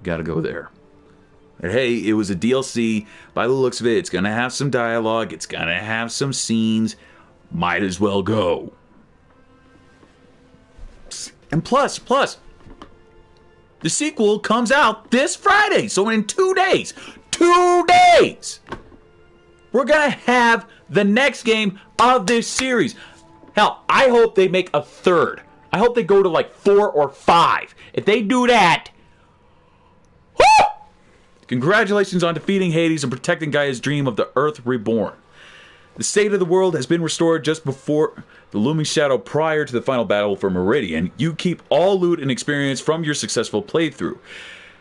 Gotta go there. And hey, it was a DLC. By the looks of it, it's gonna have some dialogue. It's gonna have some scenes. Might as well go. And plus, the sequel comes out this Friday. So in 2 days, we're gonna have the next game of this series. Hell, I hope they make a third. I hope they go to like 4 or 5. If they do that, whoo! Congratulations on defeating Hades and protecting Gaia's dream of the Earth Reborn. The state of the world has been restored just before the looming shadow prior to the final battle for Meridian. You keep all loot and experience from your successful playthrough.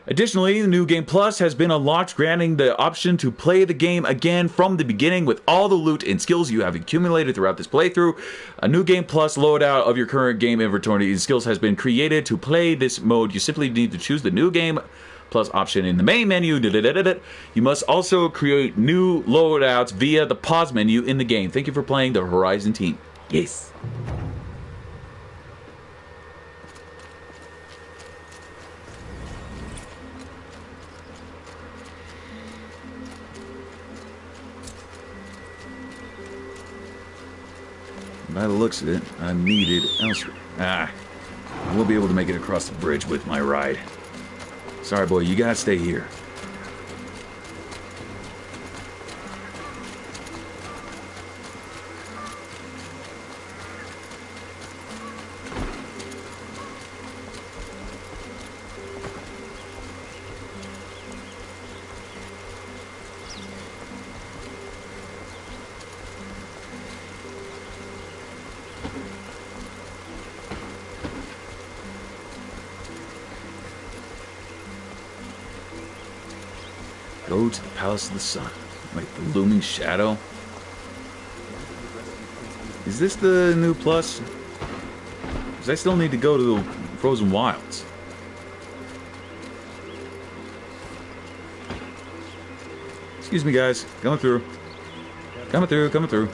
Additionally, the New Game Plus has been unlocked, granting the option to play the game again from the beginning with all the loot and skills you have accumulated throughout this playthrough. A New Game Plus loadout of your current game inventory and skills has been created. To play this mode, you simply need to choose the New Game Plus option in the main menu. You must also create new loadouts via the pause menu in the game. Thank you for playing the Horizon team. Yes. By the looks of it, I'm needed elsewhere. I won't be able to make it across the bridge with my ride. Sorry, boy, you gotta stay here. Go to the Palace of the Sun. Wait, the looming shadow? Is this the new plus? Because I still need to go to the Frozen Wilds. Excuse me, guys. Coming through. Coming through.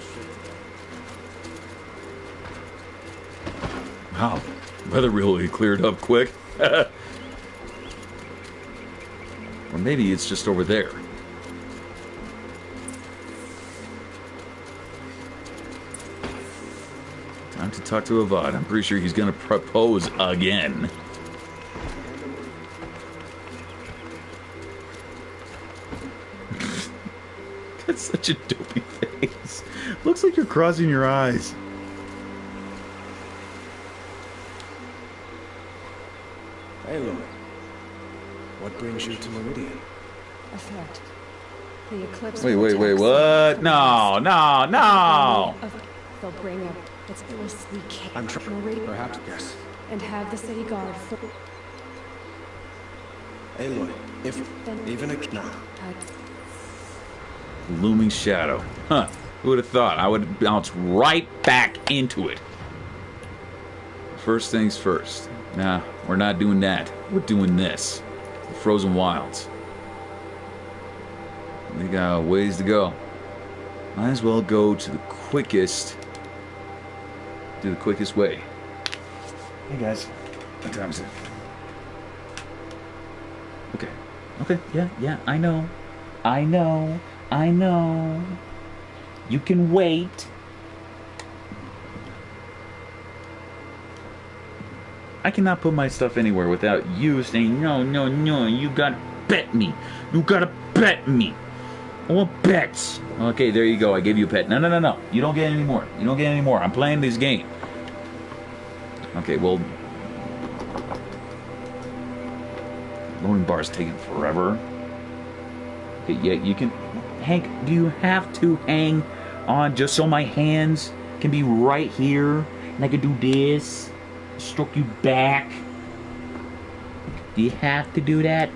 Wow. Weather really cleared up quick. Or maybe it's just over there. Time to talk to Avad. I'm pretty sure he's gonna propose again. That's such a dopey face. Looks like you're crossing your eyes. Hey, Lloyd. What brings you to Meridian? A threat. The eclipse. Wait, what? No! They'll bring up its ghostly king. I'm trying. Meridian. Perhaps, yes. And have the city guard for. Hey, Lloyd. If even a no. Looming shadow. Huh. Who would have thought? I would bounce right back into it. First things first. Nah, we're not doing that. We're doing this. The Frozen Wilds. We got a ways to go. Might as well go to the quickest. Do the quickest way. Hey guys. What time is it? Okay, yeah, I know. You can wait. I cannot put my stuff anywhere without you saying, no, you gotta bet me. I want bets. Okay, there you go, I gave you a pet. No. You don't get any more. I'm playing this game. Okay, well... loading bar's taking forever. Okay, yeah, you can... Hank, do you have to hang on just so my hands can be right here? And I can do this? Stroke you back? Do you have to do that?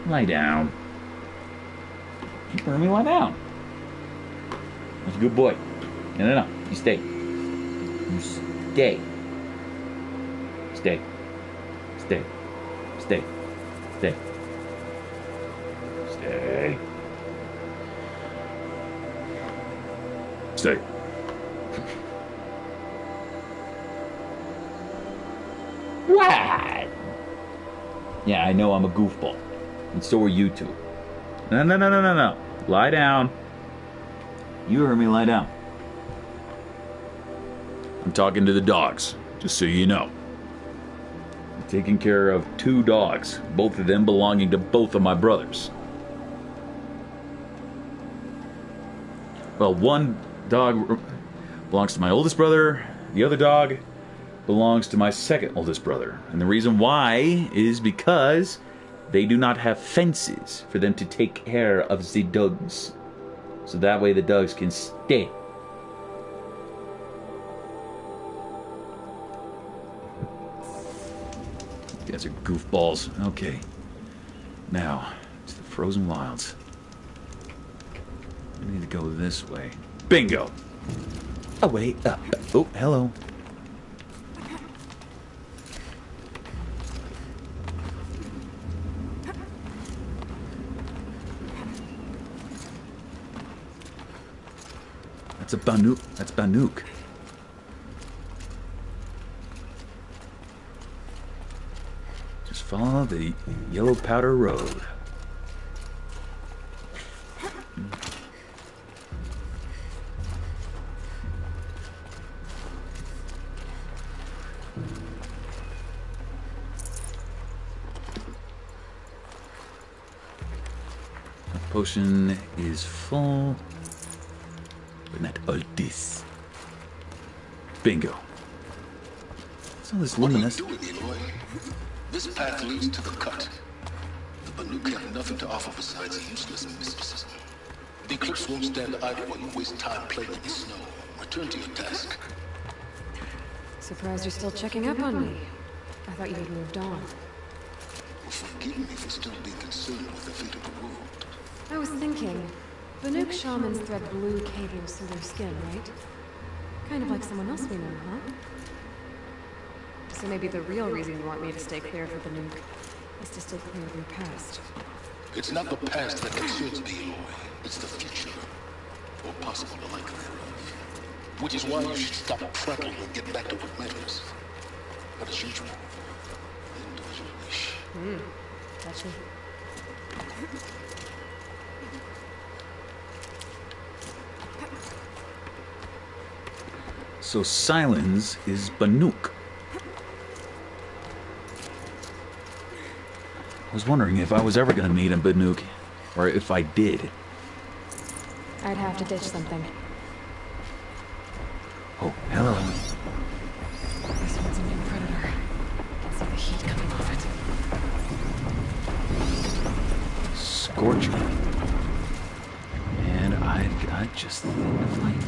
Lie down. You heard me lie down. That's a good boy. No. You stay. You stay. Stay. Stay. Stay. Stay. Stay. Stay. What? Yeah, I know I'm a goofball. And so are you two. No. Lie down. You heard me, lie down. I'm talking to the dogs, just so you know. I'm taking care of 2 dogs, both of them belonging to both of my brothers. Well, one dog belongs to my oldest brother, the other dog belongs to my second oldest brother. And the reason why is because they do not have fences for them to take care of the dogs. So that way the dogs can stay. You guys are goofballs. Okay. Now, to the frozen wilds. I need to go this way. Bingo! A way up. Oh, hello. That's a Banuk. That's Banuk. Just follow the yellow powder road. The potion is full. But not all this. Bingo. What's all this luminous? What are you doing, Aloy? This path leads to the cut. The Banuk have nothing to offer besides useless mysticism. The Eclipse won't stand idle while you waste time playing in the snow. Return to your task. Surprised you're still checking up on me. I thought you had moved on. Well, forgive me for still being concerned with the fate of the world. I was thinking, Banuk shamans thread blue cables through their skin, right? Kind of like someone else we know, huh? So maybe the real reason you want me to stay clear of the Banuk is to stay clear of your past. It's not the past that concerns me, Aloy. It's the future. Or possible the like thereof. Which is why you should stop prattling and get back to what matters. But as usual, end as you wish. Touch me. So Silence is Banuk. I was wondering if I was ever going to meet a Banuk, or if I did. I'd have to ditch something. Oh, hello. This one's a new predator. I can see the heat coming off it. Scorcher. And I've got just the thing to fight.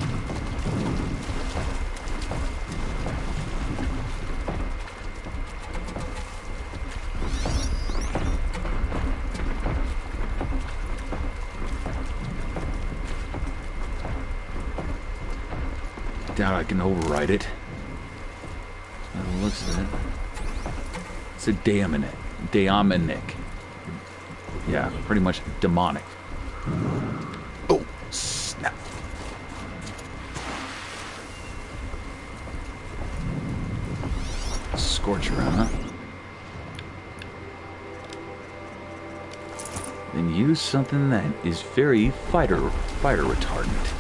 Doubt I can override it. By the looks of it. It's a Daemonic. Yeah, pretty much demonic. Oh, snap. Scorcher, huh? Then use something that is very fire retardant.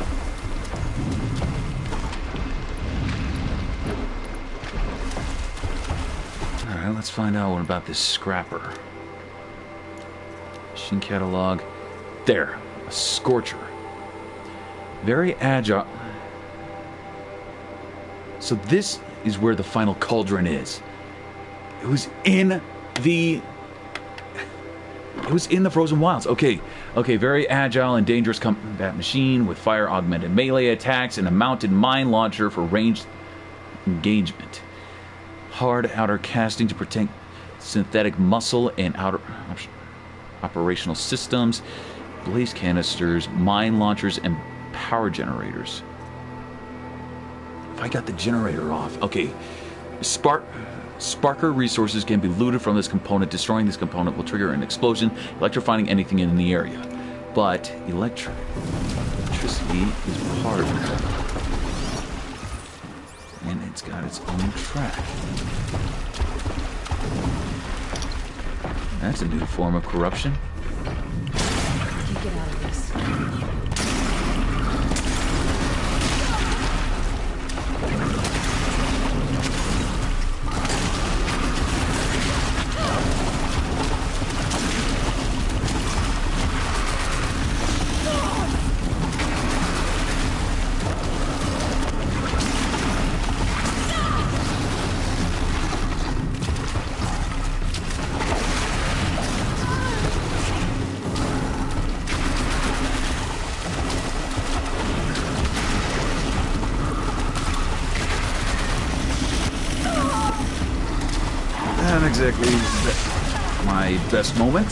Alright, let's find out about this scrapper. Machine catalog. There, a Scorcher. Very agile. So this is where the final cauldron is. It was in the Frozen Wilds. Okay, very agile and dangerous combat machine with fire augmented melee attacks and a mounted mine launcher for ranged engagement. Hard outer casting to protect synthetic muscle and outer operational systems, blaze canisters, mine launchers, and power generators. If I got the generator off. Okay. Sparker resources can be looted from this component. Destroying this component will trigger an explosion, electrifying anything in the area. But electricity is part of it. And it's got its own track. That's a new form of corruption. You get out of this. Not exactly my best moment.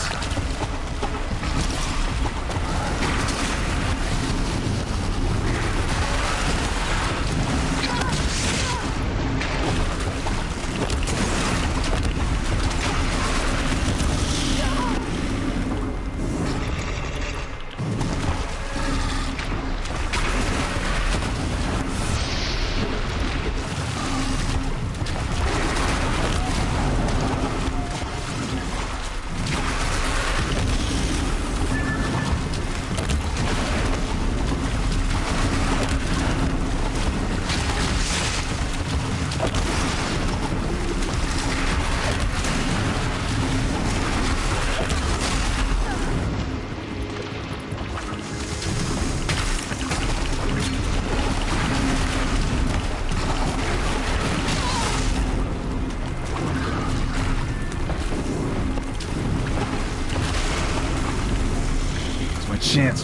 Chance.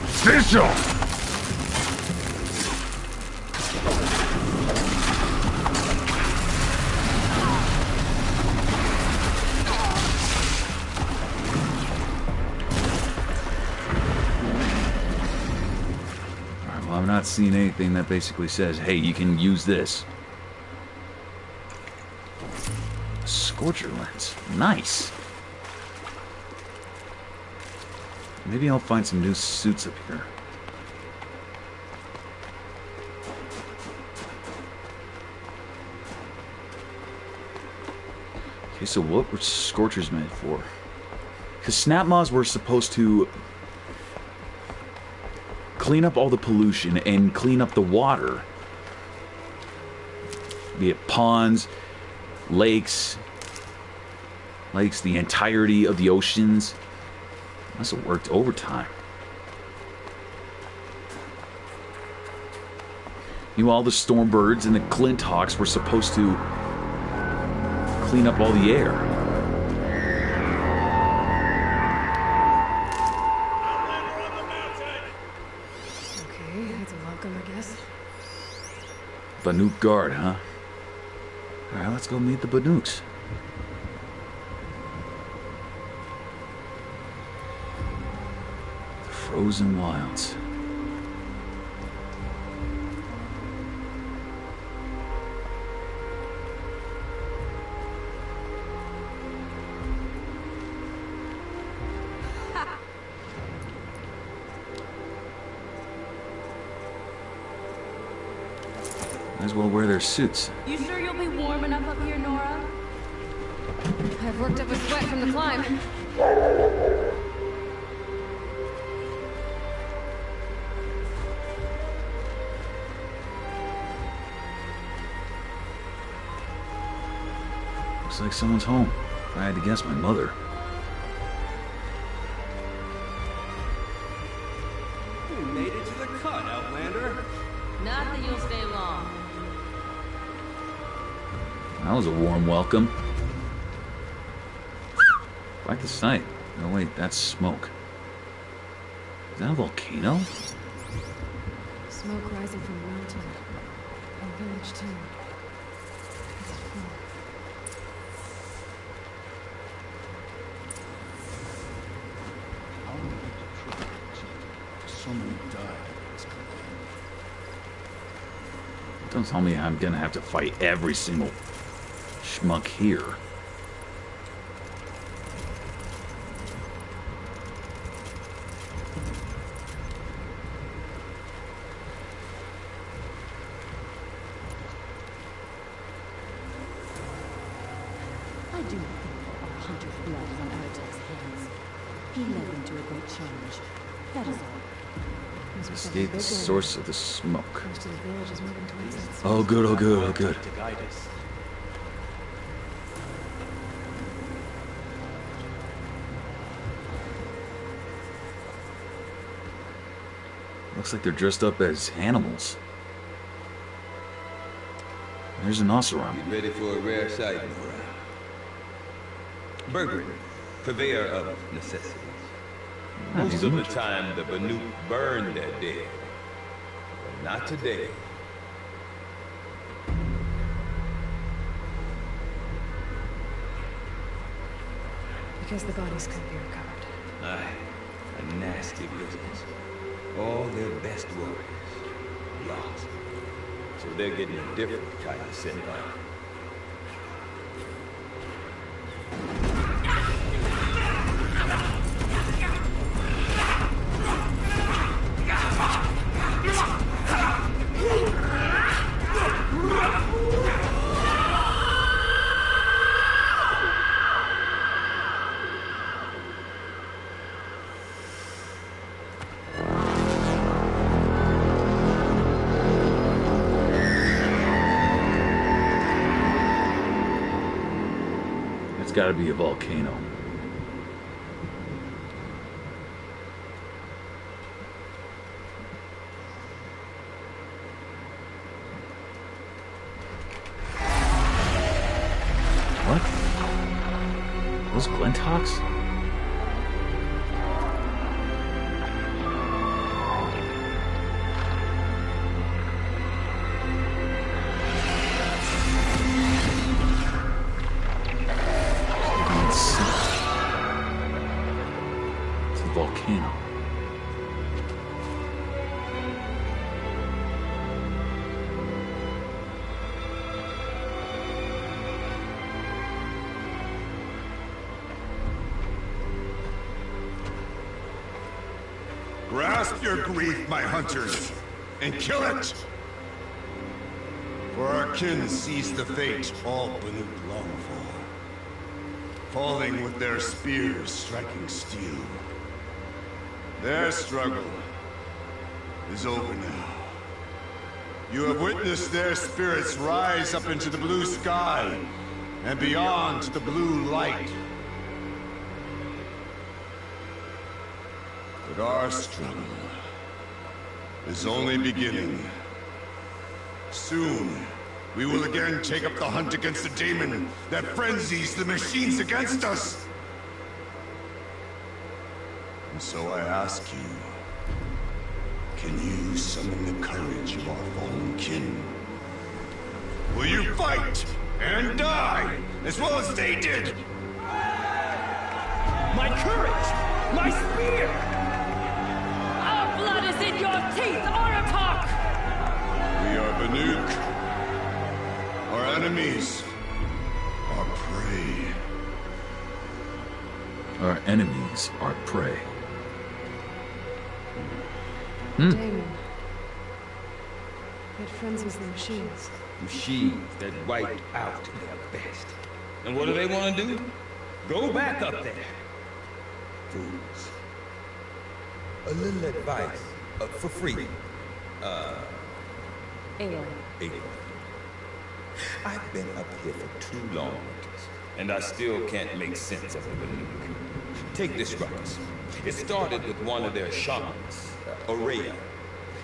Official! Alright, well, I'm not seeing anything that basically says, hey, you can use this. Scorcher lens. Nice. Maybe I'll find some new suits up here. Okay, so what were Scorchers meant for? Because snap moths were supposed to clean up all the pollution and clean up the water. Be it ponds, lakes, the entirety of the oceans. Must have worked overtime. Meanwhile, the Stormbirds and the Clinthawks were supposed to clean up all the air. Okay, that's a welcome, I guess. Banuk Guard, huh? Alright, let's go meet the Banuks. Frozen Wilds. Might as well wear their suits. You sure you'll be warm enough up here, Nora? I've worked up a sweat from the climb. Looks like someone's home. If I had to guess, my mother. We made it to the cut, Outlander. Not that you'll stay long. That was a warm welcome. Quite the sight. Oh wait, that's smoke. Is that a volcano? Smoke rising from the mountain. A village too. Is it full? How many tribes, so many died in this Don't tell me I'm gonna have to fight every single schmuck here. I do not think our hunter's blood is on Aratak's hands. He led them to a great change. That is all. Escape the source of the smoke. Most of the village is moving towards that. Oh good, oh good, oh good. To guide us. Looks like they're dressed up as animals. There's an Oseram. Get ready for a rare sight, Nora. Bergman, purveyor of necessities. Most of the time, the Banuk burn their dead. But not today. Because the bodies couldn't be recovered. Aye, a nasty business. All their best warriors lost. So they're getting a different kind of send off. It's gotta be a volcano. What? Those Glinthawks? Volcano. Grasp your grief, my hunters, and kill it! For our kin sees the fate all Banuk long for. Falling with their spears striking steel. Their struggle is over now. You have witnessed their spirits rise up into the blue sky and beyond the blue light. But our struggle is only beginning. Soon, we will again take up the hunt against the demon that frenzies the machines against us. And so I ask you, can you summon the courage of our fallen kin? Will you fight and die as well as they did? My courage! My spear! Our blood is in your teeth, Aratak! We are Banuk. Our enemies are prey. Our enemies are prey. Damon. It frenzies the machines. Machines that wiped out their best. And what do they want to do? Go back up there. Fools. A little advice, for free. Aloy. I've been up here for too long, and I still can't make sense of the Banuk. Take this ruckus. It started with one of their shamans, Aurea,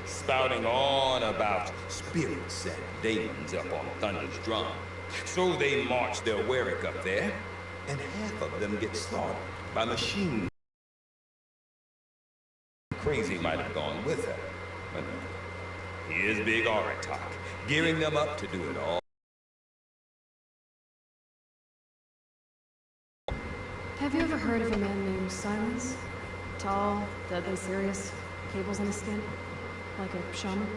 spouting on about spirits and demons up on Thunder's drum. So they march their Warwick up there, and half of them get slaughtered by machines. Crazy might have gone with her. But here's Big Aratak, gearing them up to do it all. Have you ever heard of a man named Silence? Tall, deadly serious, cables in his skin, like a shaman?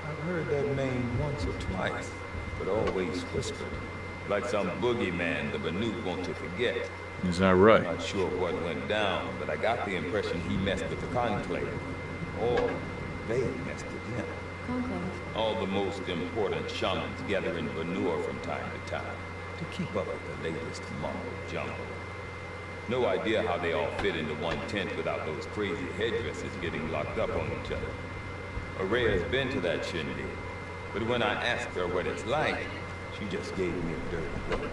I've heard that name once or twice, but always whispered. Like some boogeyman the Banuk want to forget. Is that right? I'm not sure what went down, but I got the impression he messed with the Conclave. Or they messed with him. Conclave? All the most important shamans gather in Banur from time to time to keep up with the latest mumbo jumbo. No idea how they all fit into one tent without those crazy headdresses getting locked up on each other. Araya's been to that shindig, but when I asked her what it's like, she just gave me a dirty look.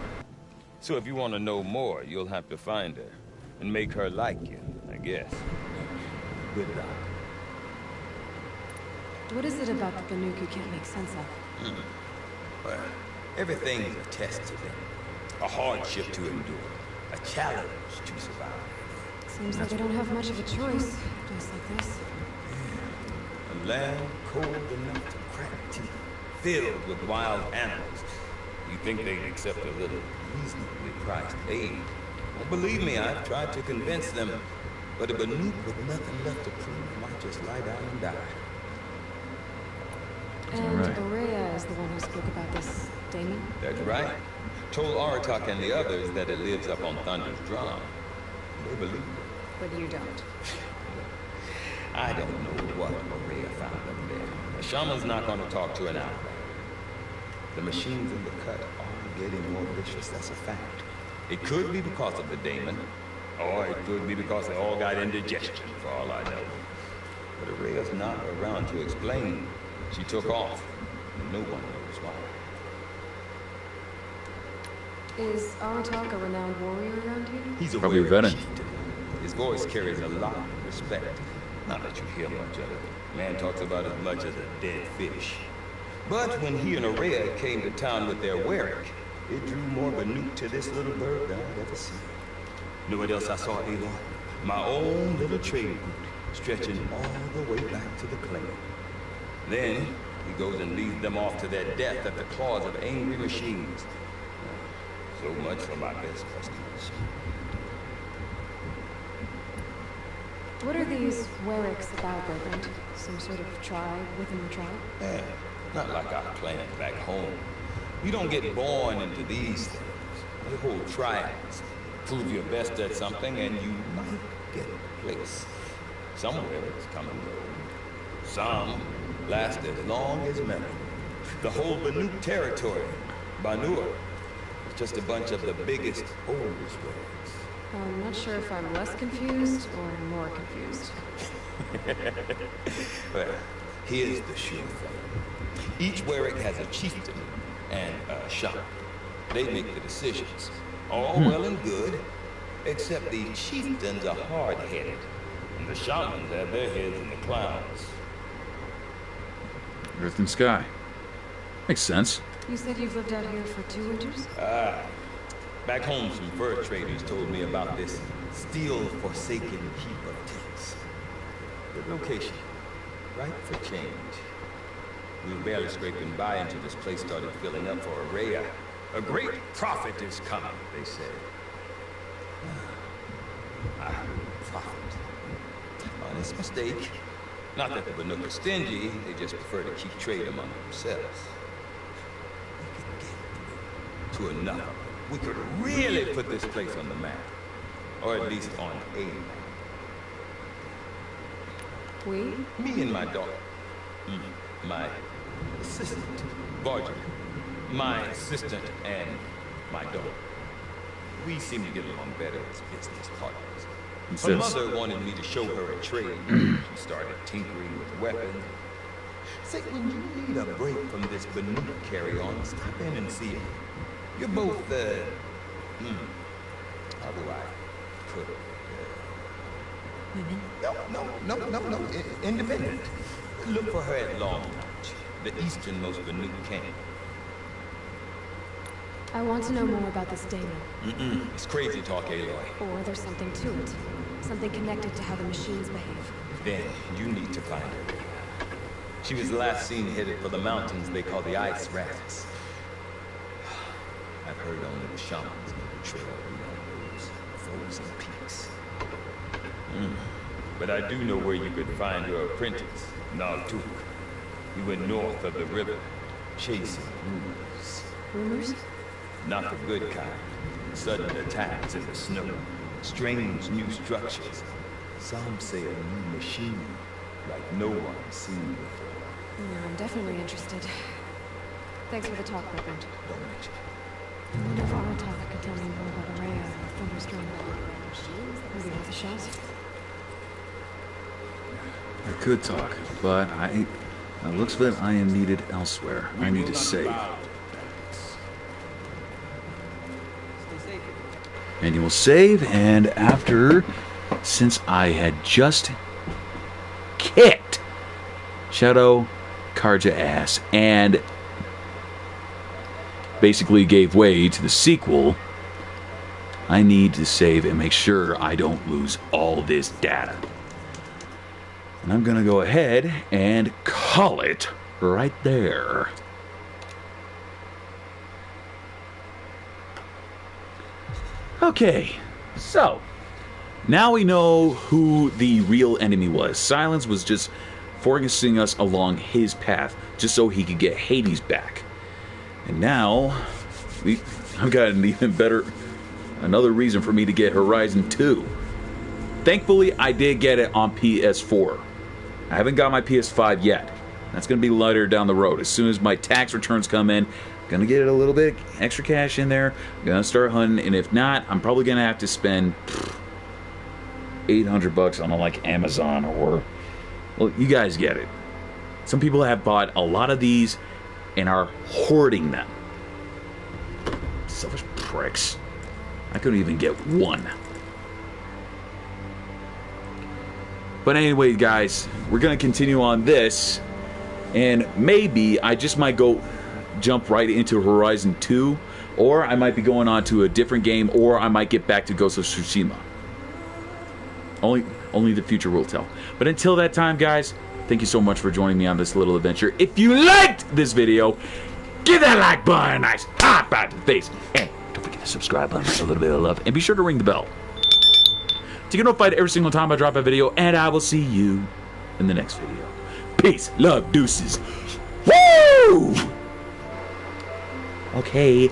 So if you want to know more, you'll have to find her and make her like you, I guess. Good luck. What is it about the Banuk you can't make sense of? Well, everything's a test to them. A hardship to endure. A challenge to survive. Seems like I don't have much of a choice, just like this. A land cold enough to crack teeth, filled with wild animals. You think they'd accept a little reasonably priced aid? Well, believe me, I've tried to convince them, but a Banuk with nothing left to prove might just lie down and die. And Araya is the one who spoke about this daemon? That's right. Told Aratak and the others that it lives up on Thunder's drum. They believe it. But you don't. I don't know what Araya found up there. A shaman's not going to talk to an outlaw. The machines in the cut are getting more vicious, that's a fact. It could be because of the daemon, or it could be because they all got indigestion, for all I know. But Araya's not around to explain. She took off, and no one knows why. Is Aratak a renowned warrior around here? He's a Probably warrior veteran. chieftain. His voice carries a lot of respect. Not that you hear much of it. Man talks about as much as a dead fish. But when he and Araya came to town with their Warwick, it drew more Banuk to this little bird than I'd ever seen. Know what else I saw, Aloy? My own little trade route, stretching all the way back to the claim. Then, he goes and leads them off to their death at the claws of angry machines. So much for my best customers. What are these Warwicks about, Reverend? Some sort of tribe within the tribe? Not like our clans back home. You don't get born into these things. They hold trials. Prove your best at something and you might get a place. Somewhere it's come and go. Some last as long as many. The whole Banuk territory, Banur, is just a bunch of the biggest, oldest ways. I'm not sure if I'm less confused or more confused. Well, here's the sure thing. Each Warwick has a chieftain and a shaman. They make the decisions. All well and good, except the chieftains are hard-headed, and the shamans have their heads in the clouds. Earth and sky. Makes sense. You said you've lived out here for 2 winters? Back home, some fur traders told me about this steel-forsaken heap of tents. Good location. Right for change. We were barely scraping by until this place started filling up for Araya. A great prophet is coming, they said. Prophet. Honest mistake. Not that the Banuk are stingy, they just prefer to keep trade among themselves. We could get through to enough. We could really put this place on the map. Or at least on a map. We? Me and my daughter. My assistant, Barger. My assistant and my daughter. We seem to get along better as business partners. Her mother wanted me to show her a trade. She started tinkering with weapons. Say, when you need a break from this Banuk carry-on, stop in and see her. You're both, how do I put it? Women? No. Independent. Look for her at Long Notch, the easternmost Banuk camp. I want to know more about this daemon. It's crazy talk, Aloy. Or there's something to it. Something connected to how the machines behave. Then you need to find her. She was last seen headed for the mountains they call the Ice Rats. I've heard only the shamans know the trail beyond those frozen peaks. But I do know where you could find her apprentice, Naltuk. He went north of the river, chasing rumors. Rumors? Not the good kind. Sudden attacks in the snow. Strange new structures. Some say a new machine, like no one's seen before. Yeah, I'm definitely interested. Thanks for the talk, Reverend. Don't mention it. I wonder if Aratak could tell me more about Araya or Thunderstone. Maybe with the shots? I could talk, but it looks that I am needed elsewhere. I need to save. And you will save, and after, since I had just kicked Shadow Karja ass and basically gave way to the sequel, I need to save and make sure I don't lose all this data. And I'm gonna go ahead and call it right there. Okay, so now we know who the real enemy was. Silence was just forcing us along his path just so he could get Hades back. And now I've got an even better, another reason for me to get Horizon 2. Thankfully, I did get it on PS4. I haven't got my PS5 yet. That's going to be later down the road. As soon as my tax returns come in, I'm going to get a little bit extra cash in there. I'm going to start hunting, and if not, I'm probably going to have to spend $800 on like Amazon or, well, you guys get it. Some people have bought a lot of these and are hoarding them. Selfish pricks. I couldn't even get one. But anyway, guys, we're going to continue on this, and maybe I just might go jump right into Horizon 2, or I might be going on to a different game, or I might get back to Ghost of Tsushima. Only the future will tell. But until that time, guys, thank you so much for joining me on this little adventure. If you liked this video, give that like button a nice hot bat to the face, and don't forget to subscribe button for a little bit of love, and be sure to ring the bell to get notified every single time I drop a video, and I will see you in the next video. Peace, love, deuces. Woo! Okay.